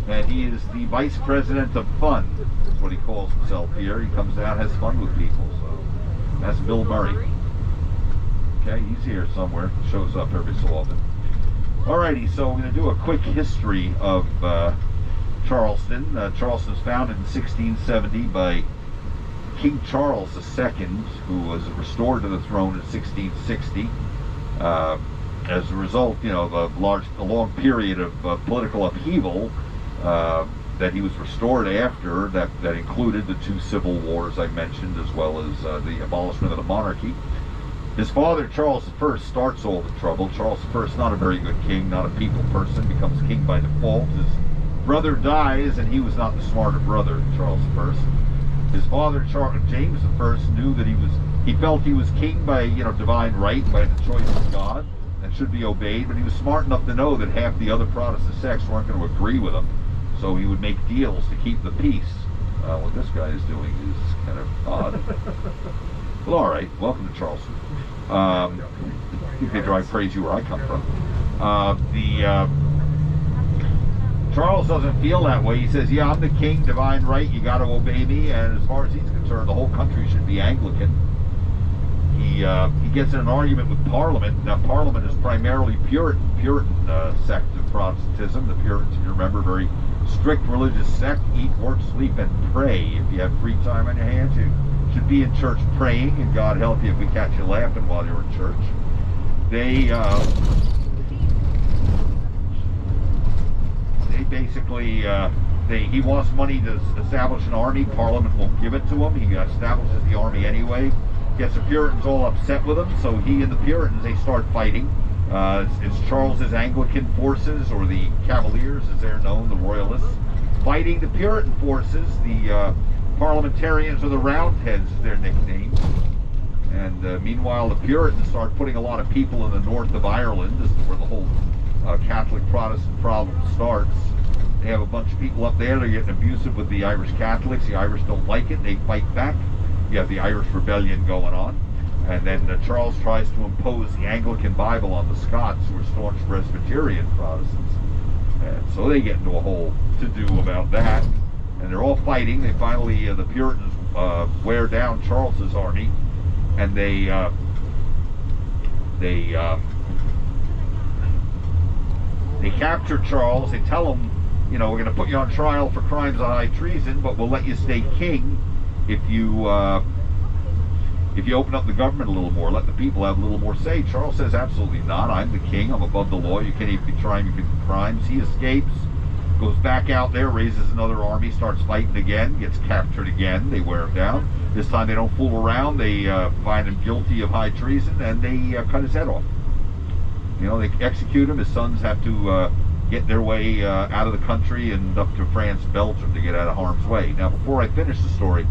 And he is the vice president of fun. That's what he calls himself here. He comes down, has fun with people. So that's Bill Murray. Okay, he's here somewhere. Shows up every so often. Alrighty, so we're going to do a quick history of Charleston. Charleston was founded in 1670 by King Charles II, who was restored to the throne in 1660. As a result, of a long period of political upheaval that he was restored after, that included the two civil wars I mentioned, as well as the abolishment of the monarchy. His father, Charles I, starts all the trouble. Charles I, not a very good king, not a people person, becomes king by default. His brother dies, and he was not the smarter brother, Charles I. His father, James I, knew that he felt he was king by, divine right, by the choice of God, and should be obeyed, but he was smart enough to know that half the other Protestant sects weren't going to agree with him, so he would make deals to keep the peace. What this guy is doing is kind of odd. Well, all right, welcome to Charleston. I praise you where I come from. Charles doesn't feel that way. He says, yeah, I'm the king, divine right, you got to obey me, and as far as he's concerned, Sumter, the whole country should be Anglican. He gets in an argument with Parliament. Now, Parliament is primarily Puritan sect of Protestantism. The Puritans, if you remember, very strict religious sect. Eat, work, sleep, and pray. If you have free time on your hands, you should be in church praying, and God help you if we catch you laughing while you're in church. They basically, he wants money to establish an army. Parliament won't give it to him. He establishes the army anyway. Gets the Puritans all upset with him, so he and the Puritans, they start fighting. It's Charles's Anglican forces, or the Cavaliers as they're known, the Royalists, fighting the Puritan forces. The Parliamentarians, or the Roundheads is their nickname. And meanwhile, the Puritans start putting a lot of people in the north of Ireland. This is where the whole Catholic-Protestant problem starts. They have a bunch of people up there. They're getting abusive with the Irish Catholics. The Irish don't like it. They fight back. You have the Irish Rebellion going on. And then Charles tries to impose the Anglican Bible on the Scots, who are staunch Presbyterian Protestants. And so they get into a whole to-do about that. And they're all fighting. They finally, the Puritans wear down Charles's army. And they capture Charles. They tell him, you know, we're going to put you on trial for crimes of high treason, but we'll let you stay king if you open up the government a little more, let the people have a little more say. Charles says, absolutely not. I'm the king. I'm above the law. You can't even be trying me for crimes. He escapes, goes back out there, raises another army, starts fighting again, gets captured again. They wear him down. This time they don't fool around. They find him guilty of high treason, and they cut his head off. You know, they execute him. His sons have to get their way out of the country and up to France, Belgium, to get out of harm's way. Now, before I finish the story,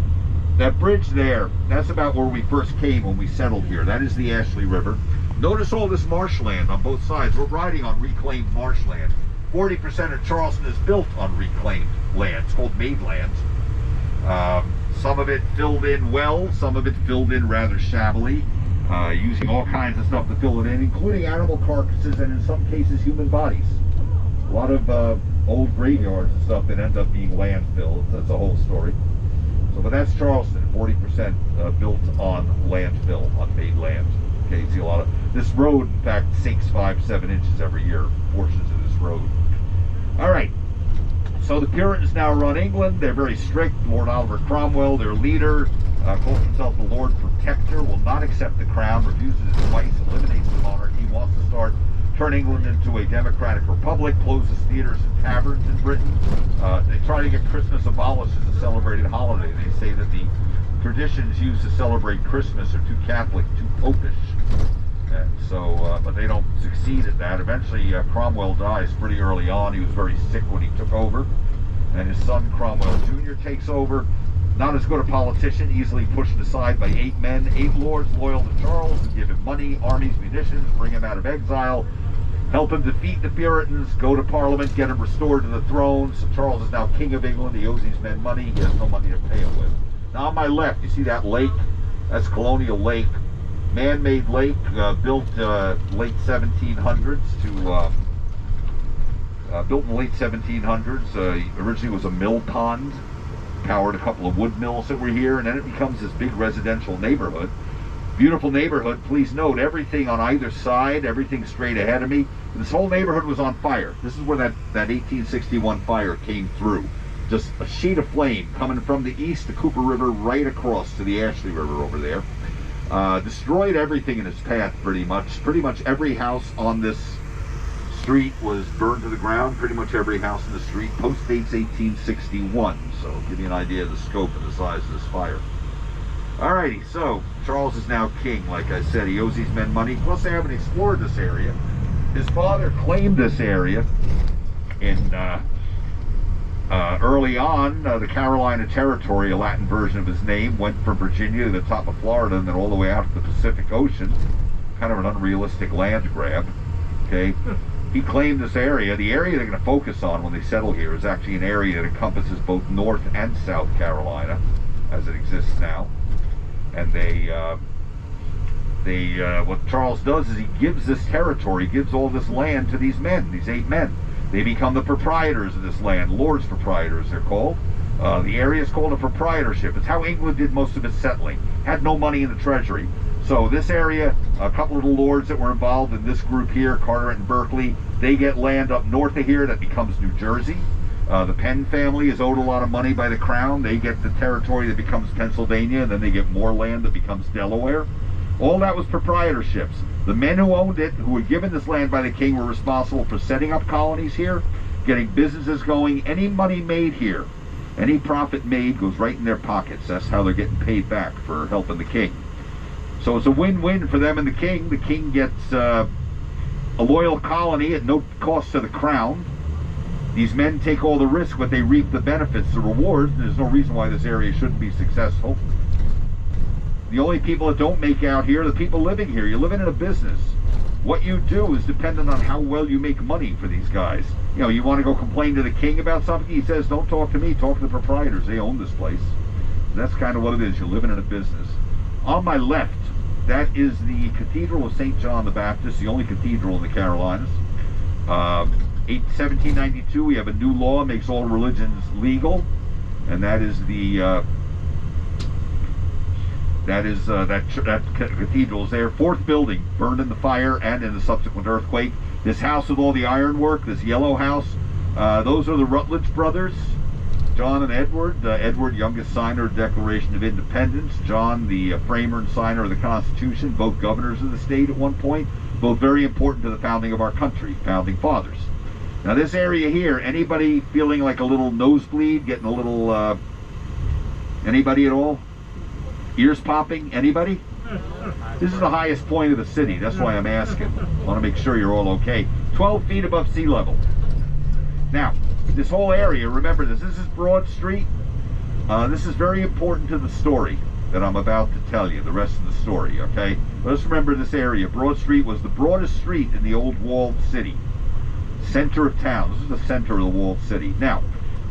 that bridge there, that's about where we first came when we settled here. That is the Ashley River. Notice all this marshland on both sides. We're riding on reclaimed marshland. 40% of Charleston is built on reclaimed land. It's called made land. Some of it filled in well, some of it filled in rather shabbily, using all kinds of stuff to fill it in, including animal carcasses and in some cases human bodies. A lot of old graveyards and stuff that end up being landfill. That's a whole story. So, but that's Charleston, 40% built on landfill, on made land. Okay, you see a lot of this road. In fact, sinks 5-7 inches every year. Portions of this road. All right. So the Puritans now run England. They're very strict. Lord Oliver Cromwell, their leader, calls himself the Lord Protector. Will not accept the crown. Refuses it twice. Eliminates the monarchy. Wants to start. Turn England into a democratic republic, closes theaters and taverns in Britain. They try to get Christmas abolished as a celebrated holiday. They say that the traditions used to celebrate Christmas are too Catholic, too popish. And so, but they don't succeed at that. Eventually, Cromwell dies pretty early on. He was very sick when he took over. And his son, Cromwell Jr., takes over. Not as good a politician, easily pushed aside by 8 men, 8 lords loyal to Charles, who give him money, armies, munitions, bring him out of exile, help him defeat the Puritans, go to Parliament, get him restored to the throne. So Charles is now King of England. He owes these men money. He has no money to pay him with. Now on my left, you see that lake? That's Colonial Lake. Man-made lake, built late 1700s to... built in the late 1700s. Originally was a mill pond. Powered a couple of wood mills that were here, and then it becomes this big residential neighborhood. Beautiful neighborhood. Please note, everything on either side, everything straight ahead of me, this whole neighborhood was on fire. This is where that 1861 fire came through. Just a sheet of flame coming from the east, the Cooper River, right across to the Ashley River over there. Destroyed everything in its path pretty much. Pretty much every house on this street was burned to the ground. Pretty much every house in the street. Post dates 1861, so I'll give you an idea of the scope and the size of this fire. Alrighty, so Charles is now king. Like I said, he owes these men money. Plus, they haven't explored this area. His father claimed this area in early on. The Carolina Territory, a Latin version of his name, went from Virginia to the top of Florida and then all the way out to the Pacific Ocean. Kind of an unrealistic land grab. Okay. He claimed this area. The area they're going to focus on when they settle here is actually an area that encompasses both North and South Carolina, as it exists now. And what Charles does is he gives this territory, gives all this land to these men, these 8 men. They become the proprietors of this land, lords proprietors they're called. The area is called a proprietorship. It's how England did most of its settling. Had no money in the treasury. So this area, a couple of the lords that were involved in this group here, Carteret and Berkeley, they get land up north of here that becomes New Jersey. The Penn family is owed a lot of money by the crown. They get the territory that becomes Pennsylvania, and then they get more land that becomes Delaware. All that was proprietorships. The men who owned it, who were given this land by the king, were responsible for setting up colonies here, getting businesses going. Any money made here, any profit made, goes right in their pockets. That's how they're getting paid back for helping the king. So it's a win-win for them and the king. The king gets a loyal colony at no cost to the crown. These men take all the risk, but they reap the benefits, the rewards. There's no reason why this area shouldn't be successful. The only people that don't make out here are the people living here. You're living in a business. What you do is dependent on how well you make money for these guys. You know, you want to go complain to the king about something, he says, don't talk to me, talk to the proprietors. They own this place. And that's kind of what it is. You're living in a business. On my left, that is the Cathedral of St. John the Baptist, the only cathedral in the Carolinas. 1792, we have a new law, makes all religions legal, and that is that cathedral is there. Fourth building burned in the fire and in the subsequent earthquake. This house with all the ironwork, this yellow house, those are the Rutledge brothers, John and Edward. Edward, youngest signer of the Declaration of Independence. John, the framer and signer of the Constitution, both governors of the state at one point, both very important to the founding of our country, founding fathers. Now this area here, anybody feeling like a little nosebleed, getting a little, anybody at all? Ears popping? Anybody? This is the highest point of the city. That's why I'm asking. I want to make sure you're all okay. 12 feet above sea level. Now, this whole area, remember this is Broad Street. This is very important to the story that I'm about to tell you, the rest of the story, okay? Let's remember this area. Broad Street was the broadest street in the old walled city. Center of town. This is the center of the walled city. Now,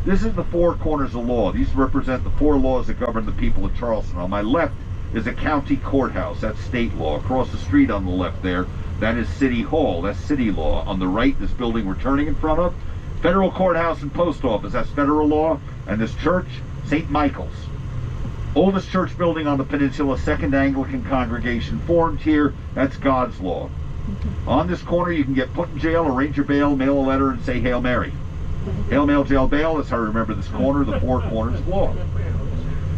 this is the four corners of law. These represent the four laws that govern the people of Charleston. On my left is a county courthouse. That's state law. Across the street on the left there, that is City Hall. That's city law. On the right, this building we're turning in front of, federal courthouse and post office. That's federal law. And this church, St. Michael's. Oldest church building on the peninsula, Second Anglican congregation formed here. That's God's law. On this corner, you can get put in jail, arrange your bail, mail a letter, and say Hail Mary. Hail, mail, jail, bail. That's how I remember this corner, the four corners of law.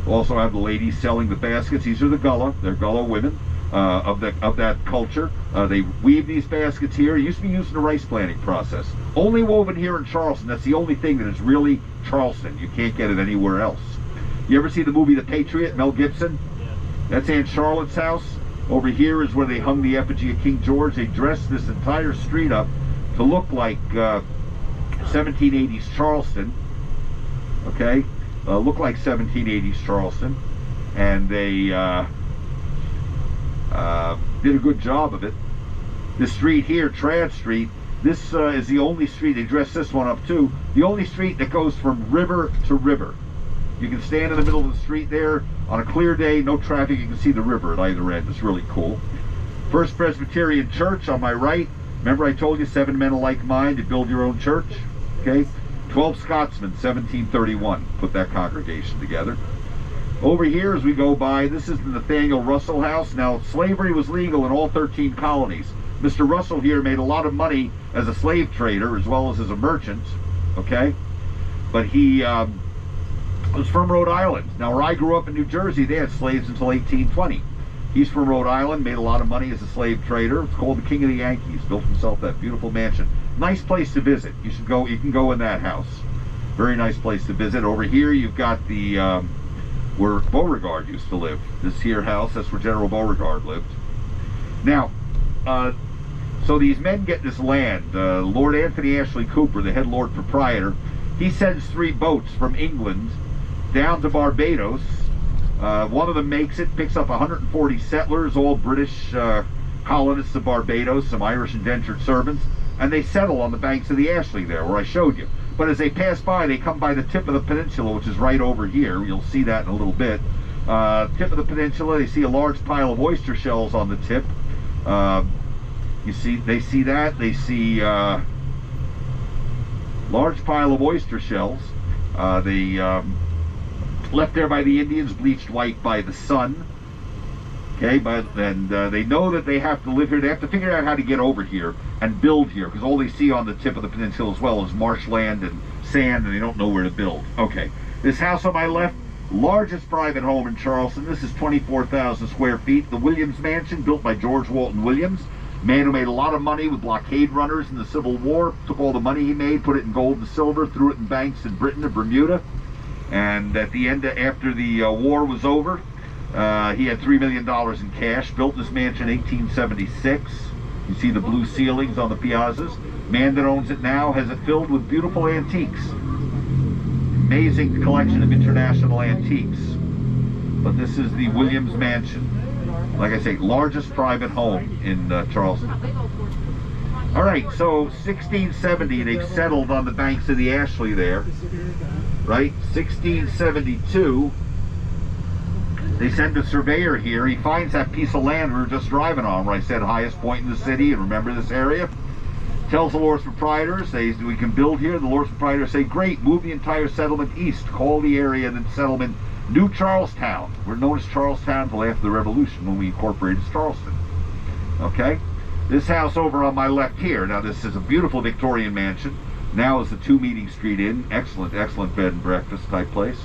Also have the ladies selling the baskets. These are the Gullah. They're Gullah women of that culture. They weave these baskets here. It used to be used in the rice planting process. Only woven here in Charleston. That's the only thing that is really Charleston. You can't get it anywhere else. You ever see the movie The Patriot, Mel Gibson? That's Aunt Charlotte's house. Over here is where they hung the effigy of King George. They dressed this entire street up to look like 1780s Charleston. Okay? Look like 1780s Charleston. And they did a good job of it. This street here, Trad Street, this is the only street, they dressed this one up too, the only street that goes from river to river. You can stand in the middle of the street there on a clear day, no traffic, you can see the river at either end. It's really cool. First Presbyterian Church on my right. Remember I told you 7 men of like mind to build your own church? Okay. 12 Scotsmen, 1731, put that congregation together. Over here as we go by, this is the Nathaniel Russell House. Now, slavery was legal in all 13 colonies. Mr. Russell here made a lot of money as a slave trader as well as a merchant, okay? But he was from Rhode Island. Now, where I grew up in New Jersey, they had slaves until 1820. He's from Rhode Island, made a lot of money as a slave trader. It's called the King of the Yankees. Built himself that beautiful mansion. Nice place to visit. You should go. You can go in that house. Very nice place to visit. Over here, you've got the where Beauregard used to live. This here house, that's where General Beauregard lived. Now, so these men get this land. Lord Anthony Ashley Cooper, the head Lord Proprietor, he sends 3 boats from England down to Barbados. One of them makes it, picks up 140 settlers, all British colonists of Barbados, some Irish indentured servants, and they settle on the banks of the Ashley there, where I showed you. But as they pass by, they come by the tip of the peninsula, which is right over here. You'll see that in a little bit. Tip of the peninsula, they see a large pile of oyster shells on the tip. They see that. They see large pile of oyster shells. They left there by the Indians, bleached white by the sun. Okay, and they know that they have to live here. They have to figure out how to get over here and build here, because all they see on the tip of the peninsula as well is marshland and sand, and they don't know where to build. Okay, this house on my left, largest private home in Charleston. This is 24,000 square feet. The Williams Mansion, built by George Walton Williams, man who made a lot of money with blockade runners in the Civil War. Took all the money he made, put it in gold and silver, threw it in banks in Britain and Bermuda. And at the end, after the war was over, he had $3 million in cash. Built this mansion in 1876. You see the blue ceilings on the piazzas. Man that owns it now has it filled with beautiful antiques. Amazing collection of international antiques. But this is the Williams Mansion. Like I say, largest private home in Charleston. All right, so 1670, they've settled on the banks of the Ashley there, right? 1672, they send a surveyor here. He finds that piece of land we were just driving on, where I said highest point in the city, and remember this area? Tells the lord's proprietors, we can build here. The lord's proprietors say, great, move the entire settlement east. Call the area and the settlement New Charlestown. We're known as Charlestown until after the Revolution, when we incorporated Charleston. Okay? This house over on my left here, now this is a beautiful Victorian mansion. Now is the 2 Meeting Street Inn. Excellent, excellent bed and breakfast type place.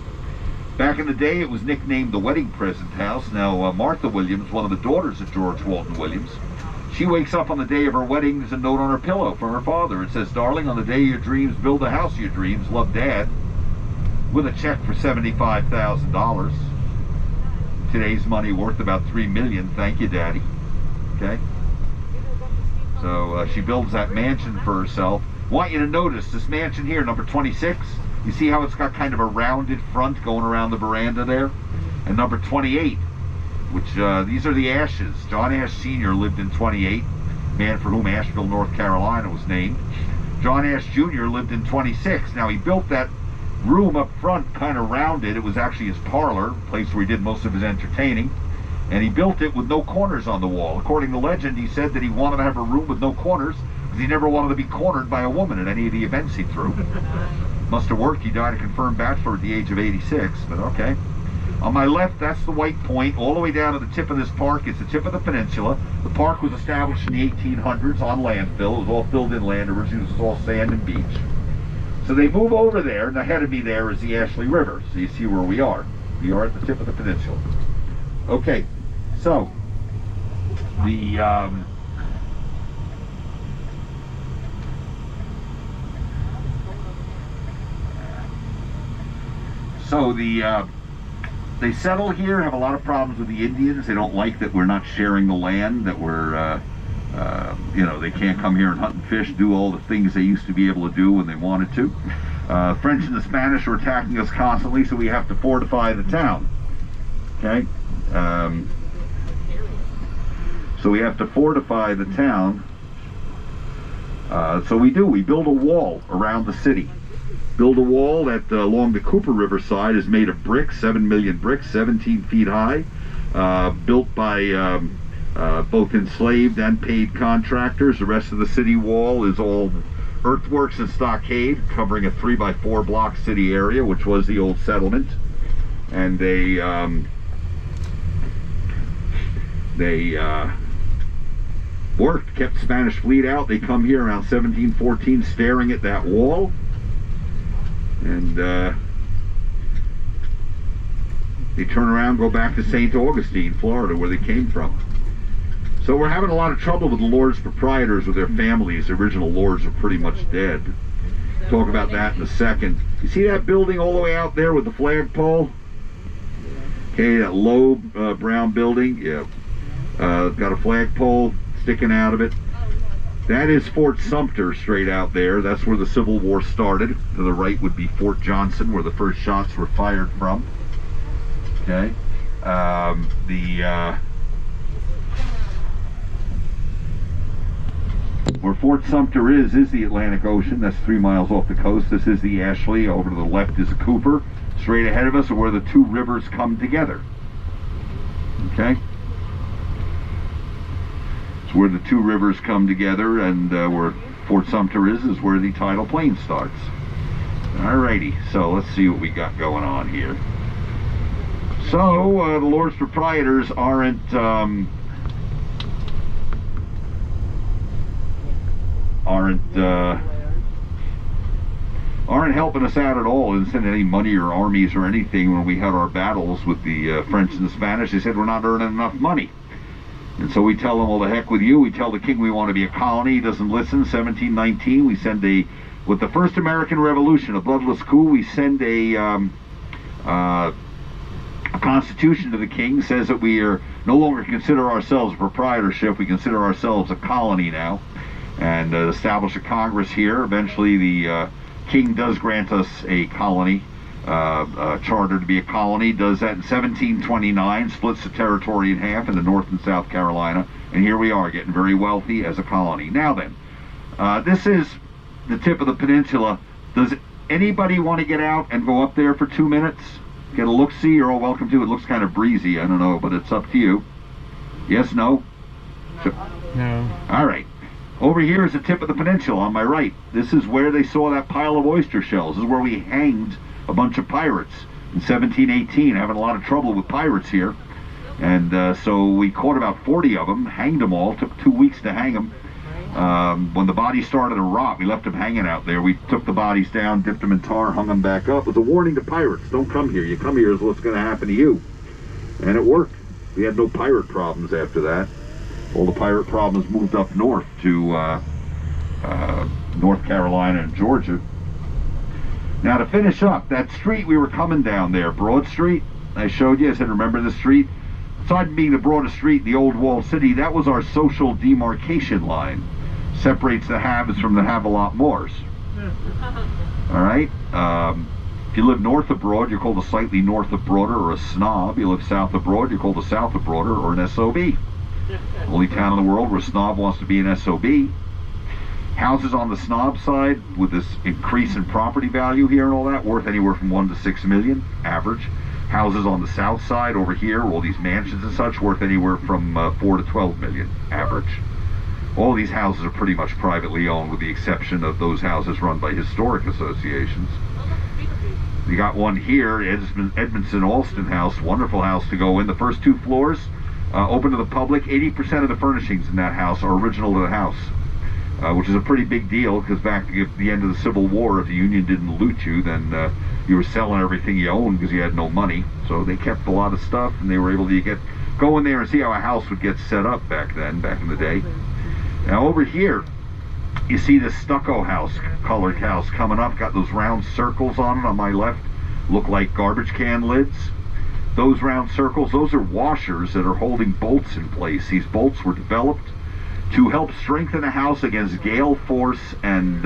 Back in the day, it was nicknamed the Wedding Present House. Now, Martha Williams, one of the daughters of George Walton Williams, she wakes up on the day of her wedding, there's a note on her pillow from her father. It says, darling, on the day of your dreams, build the house of your dreams. Love, Dad. With a check for $75,000. Today's money worth about $3 million. Thank you, Daddy. Okay? So she builds that mansion for herself. Want you to notice this mansion here, number 26. You see how it's got kind of a rounded front going around the veranda there? And number 28, which these are the Ashes. John Ash Sr. lived in 28, man for whom Asheville, North Carolina was named. John Ash Jr. lived in 26. Now he built that room up front kind of rounded. It was actually his parlor, place where he did most of his entertaining. And he built it with no corners on the wall. According to legend, he said that he wanted to have a room with no corners because he never wanted to be cornered by a woman at any of the events he threw. Must have worked. He died a confirmed bachelor at the age of 86, but okay. On my left, that's the White Point. All the way down to the tip of this park is the tip of the peninsula. The park was established in the 1800s on landfill. It was all filled in land. Originally, it was all sand and beach. So they move over there, and ahead of me there is the Ashley River. So you see where we are. We are at the tip of the peninsula. Okay, so they settle here, have a lot of problems with the Indians. They don't like that we're not sharing the land, that we're they can't come here and hunt and fish, do all the things they used to be able to do when they wanted to. French and the Spanish are attacking us constantly, so we have to fortify the town. Okay? So we have to fortify the town. So we build a wall around the city. Build a wall that along the Cooper River side is made of bricks, 7 million bricks, 17 feet high, built by both enslaved and paid contractors. The rest of the city wall is all earthworks and stockade, covering a 3x4 block city area, which was the old settlement. And they worked, kept the Spanish fleet out. They come here around 1714, staring at that wall. And they turn around, go back to St. Augustine, Florida, where they came from. So we're having a lot of trouble with the lords proprietors, with their families. The original lords are pretty much dead. Talk about that in a second. You see that building all the way out there with the flagpole? Okay, that low brown building. Yeah, got a flagpole sticking out of it. That is Fort Sumter straight out there. That's where the Civil War started. To the right would be Fort Johnson, where the first shots were fired from. Okay. Where Fort Sumter is the Atlantic Ocean. That's 3 miles off the coast. This is the Ashley. Over to the left is Cooper. Straight ahead of us are where the two rivers come together. Okay? It's where the two rivers come together, and where Fort Sumter is where the tidal plain starts. Alrighty, so let's see what we got going on here. So the Lord's proprietors aren't helping us out at all. Didn't send any money or armies or anything when we had our battles with the French and the Spanish. They said we're not earning enough money. And so we tell them, well, the heck with you. We tell the king we want to be a colony. He doesn't listen. 1719, we send with the first American Revolution, a bloodless coup, we send a constitution to the king. Says that we are no longer consider ourselves a proprietorship. We consider ourselves a colony now. And establish a Congress here. Eventually the king does grant us a colony, charter to be a colony. Does that in 1729, splits the territory in half into North and South Carolina, and here we are getting very wealthy as a colony. Now then, this is the tip of the peninsula. Does anybody want to get out and go up there for 2 minutes? Get a look-see? You're all welcome to. It looks kind of breezy, I don't know, but it's up to you. Yes, no? No. All right. Over here is the tip of the peninsula on my right. This is where they saw that pile of oyster shells. This is where we hanged a bunch of pirates in 1718, having a lot of trouble with pirates here. And so we caught about 40 of them, hanged them all, took 2 weeks to hang them. When the bodies started to rot, we left them hanging out there. We took the bodies down, dipped them in tar, hung them back up. It was a warning to pirates. Don't come here. You come here is what's going to happen to you. And it worked. We had no pirate problems after that. All the pirate problems moved up north to North Carolina and Georgia. Now to finish up, that street we were coming down there, Broad Street, I showed you, I said remember the street? Aside from being the broadest street, the old walled city, that was our social demarcation line. Separates the haves from the have-a-lot-mores. Alright? If you live north of Broad, you're called a slightly north of Broader or a snob. You live south of Broad, you're called a south of Broader or an SOB. Only town in the world where a snob wants to be an SOB. Houses on the snob side, with this increase in property value here and all that, worth anywhere from 1 to 6 million, average. Houses on the south side over here, all these mansions and such, worth anywhere from 4 to 12 million, average. All these houses are pretty much privately owned, with the exception of those houses run by historic associations. You got one here, Edmondson Alston House, wonderful house to go in. The first 2 floors, open to the public. 80% of the furnishings in that house are original to the house, which is a pretty big deal, because back at the end of the Civil War, if the Union didn't loot you, then you were selling everything you owned because you had no money. So they kept a lot of stuff, and they were able to go in there and see how a house would get set up back then, back in the day. Now over here, you see this stucco house, colored house coming up, got those round circles on it on my left, look like garbage can lids. Those round circles, those are washers that are holding bolts in place. These bolts were developed to help strengthen a house against gale force and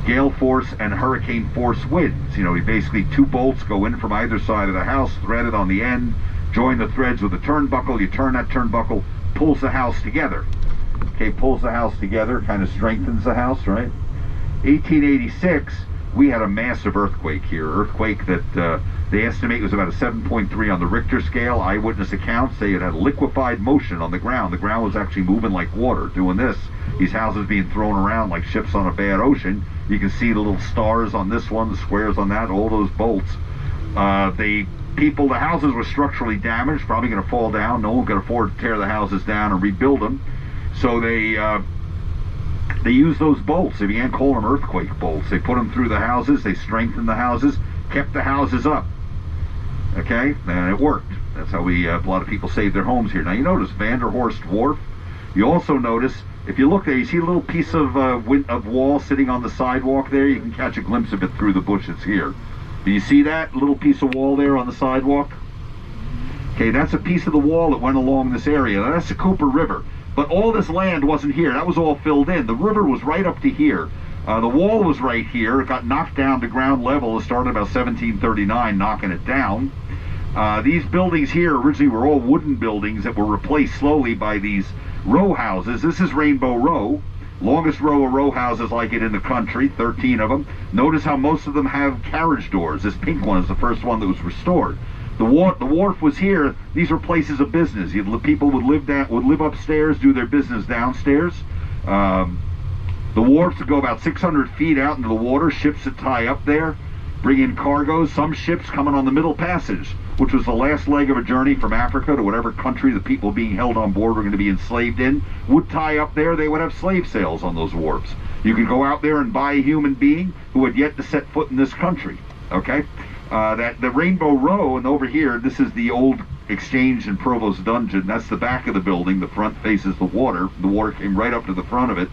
hurricane force winds. You know, basically 2 bolts go in from either side of the house, threaded on the end, join the threads with a turnbuckle. You turn that turnbuckle, pulls the house together. Okay, pulls the house together, kind of strengthens the house, right? 1886, we had a massive earthquake here. Earthquake that they estimate was about a 7.3 on the Richter scale. Eyewitness accounts say it had liquefied motion on the ground. The ground was actually moving like water, doing this. These houses being thrown around like ships on a bad ocean. You can see the little stars on this one, the squares on that, all those bolts. The houses were structurally damaged, probably going to fall down. No one could afford to tear the houses down and rebuild them. So they used those bolts. They began calling them earthquake bolts. They put them through the houses. They strengthened the houses, kept the houses up. Okay, and it worked. That's how a lot of people saved their homes here. Now you notice Vanderhorst Wharf. You also notice, if you look there, you see a little piece of wall sitting on the sidewalk there. You can catch a glimpse of it through the bushes here. Do you see that little piece of wall there on the sidewalk? Okay, that's a piece of the wall that went along this area. Now, that's the Cooper River. But all this land wasn't here. That was all filled in. The river was right up to here. The wall was right here. It got knocked down to ground level. It started about 1739, knocking it down. These buildings here originally were all wooden buildings that were replaced slowly by these row houses. This is Rainbow Row. Longest row of row houses like it in the country, 13 of them. Notice how most of them have carriage doors. This pink one is the first one that was restored. The wharf was here. These were places of business. People would live upstairs, do their business downstairs. The wharfs would go about 600 feet out into the water. Ships that tie up there, bring in cargoes. Some ships coming on the Middle Passage. which was the last leg of a journey from Africa to whatever country the people being held on board were going to be enslaved in, would tie up there. They would have slave sales on those wharves. You could go out there and buy a human being who had yet to set foot in this country. Okay? The Rainbow Row, and over here, this is the old exchange and Provost Dungeon. That's the back of the building. The front faces the water. The water came right up to the front of it.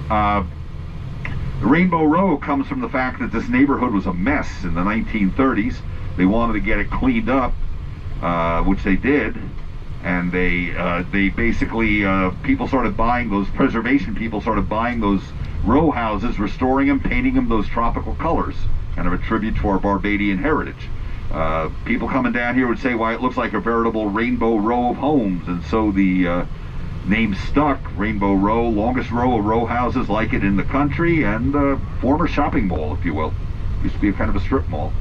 The Rainbow Row comes from the fact that this neighborhood was a mess in the 1930s. They wanted to get it cleaned up, which they did, and they basically, people started buying those, preservation people started buying those row houses, restoring them, painting them those tropical colors, kind of a tribute to our Barbadian heritage. People coming down here would say, why, it looks like a veritable rainbow row of homes, and so the name stuck. Rainbow Row, longest row of row houses like it in the country, and former shopping mall, if you will. Used to be a kind of a strip mall.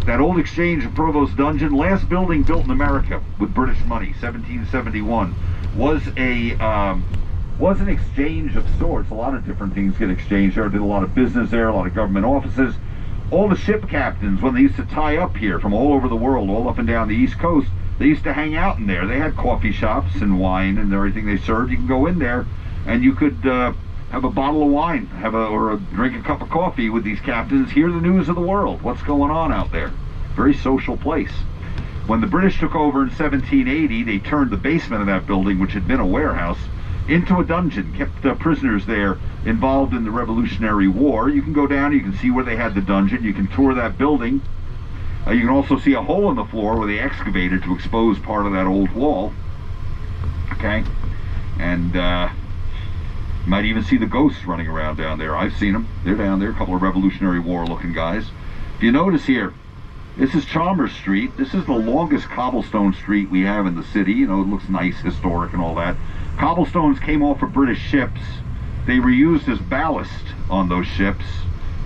That old exchange of Provost Dungeon, last building built in America with British money, 1771, was an exchange of sorts. A lot of different things get exchanged there. Did a lot of business there, a lot of government offices. All the ship captains, when they used to tie up here from all over the world, all up and down the East Coast, they used to hang out in there. They had coffee shops and wine and everything they served. You can go in there and you could have a bottle of wine, drink a cup of coffee with these captains, hear the news of the world, what's going on out there. Very social place. When the British took over in 1780, they turned the basement of that building, which had been a warehouse, into a dungeon, kept prisoners there involved in the Revolutionary War. You can go down, you can see where they had the dungeon, you can tour that building. You can also see a hole in the floor where they excavated to expose part of that old wall. Okay? And you might even see the ghosts running around down there. I've seen them. They're down there, a couple of Revolutionary War looking guys. If you notice here, this is Chalmers Street. This is the longest cobblestone street we have in the city. You know, it looks nice, historic and all that. Cobblestones came off of British ships. They were used as ballast on those ships.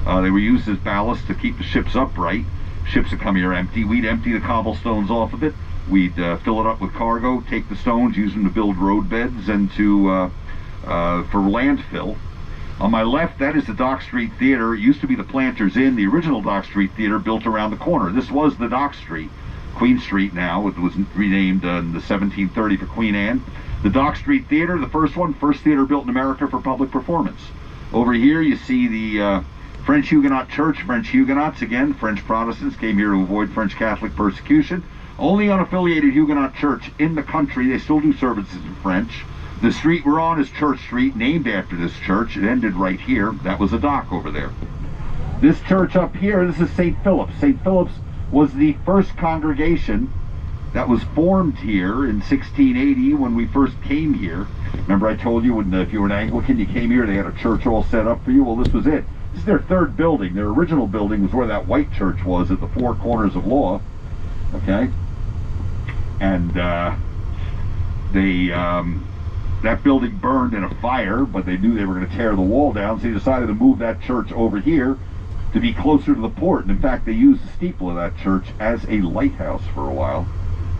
They were used as ballast to keep the ships upright. Ships would come here empty. We'd empty the cobblestones off of it. We'd fill it up with cargo, take the stones, use them to build road beds and for landfill. On my left, that is the Dock Street Theater. It used to be the Planters Inn, the original Dock Street Theater built around the corner. This was the Dock Street. Queen Street now. It was renamed in the 1730 for Queen Anne. The Dock Street Theater, the first theater built in America for public performance. Over here you see the French Huguenot Church. French Huguenots, again, French Protestants, came here to avoid French Catholic persecution. Only unaffiliated Huguenot Church in the country. They still do services in French. The street we're on is Church Street, named after this church. It ended right here. That was a dock over there. This church up here, this is St. Philip's. St. Philip's was the first congregation that was formed here in 1680 when we first came here. Remember I told you when if you were an Anglican, you came here, they had a church all set up for you? Well, this was it. This is their third building. Their original building was where that white church was at the Four Corners of Law. Okay? And that building burned in a fire, but they knew they were going to tear the wall down, so they decided to move that church over here to be closer to the port. And in fact, they used the steeple of that church as a lighthouse for a while.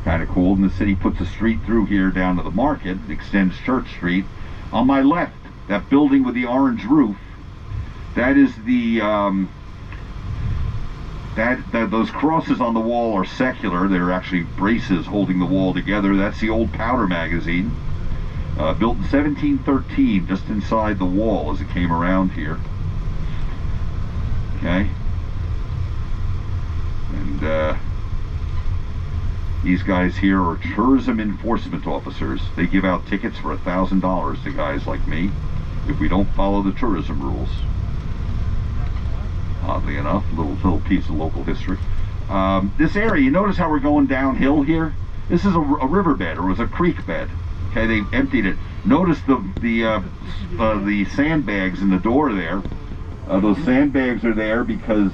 Kind of cool. And the city puts a street through here down to the market, extends Church Street. On my left, that building with the orange roof, that is the those crosses on the wall are secular. They're actually braces holding the wall together. That's the old Powder magazine, built in 1713, just inside the wall as it came around here. Okay, and these guys here are tourism enforcement officers. They give out tickets for $1,000 to guys like me if we don't follow the tourism rules. Oddly enough, little piece of local history. This area, you notice how we're going downhill here? This is a riverbed, or it was a creek bed. Okay, they emptied it. Notice the sandbags in the door there. Those sandbags are there because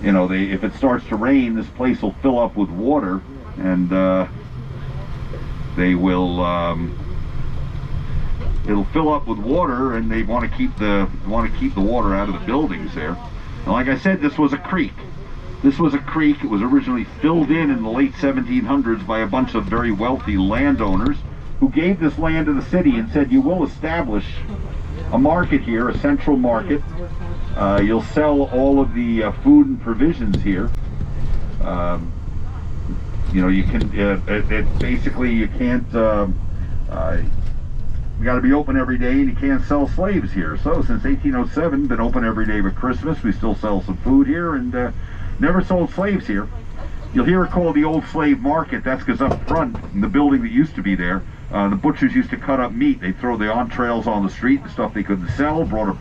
you know, if it starts to rain, this place will fill up with water, and they will it'll fill up with water, and they want to keep the water out of the buildings there. And like I said, this was a creek. This was a creek. It was originally filled in the late 1700s by a bunch of very wealthy landowners who gave this land to the city and said, you will establish a market here, a central market. You'll sell all of the food and provisions here. You know, you can, basically you can't, you got to be open every day, and you can't sell slaves here. So since 1807, been open every day with Christmas. We still sell some food here, and never sold slaves here. You'll hear it called the Old Slave Market. That's because up front, in the building that used to be there, the butchers used to cut up meat. They'd throw the entrails on the street, the stuff they couldn't sell. Brought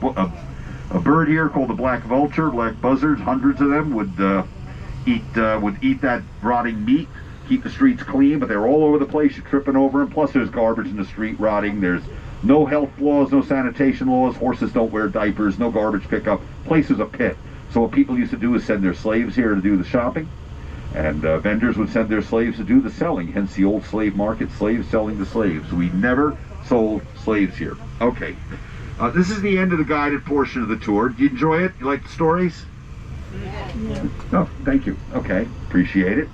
a bird here called the black vulture, black buzzards. Hundreds of them would eat that rotting meat, keep the streets clean, but they're all over the place. You're tripping over them. Plus, there's garbage in the street rotting. There's no health laws, no sanitation laws. Horses don't wear diapers. No garbage pickup. Place is a pit. So what people used to do is send their slaves here to do the shopping. And vendors would send their slaves to do the selling, hence the Old Slave Market, slaves selling to slaves. We never sold slaves here. Okay, this is the end of the guided portion of the tour. Did you enjoy it? You like the stories? Yeah. Oh, thank you. Okay, appreciate it.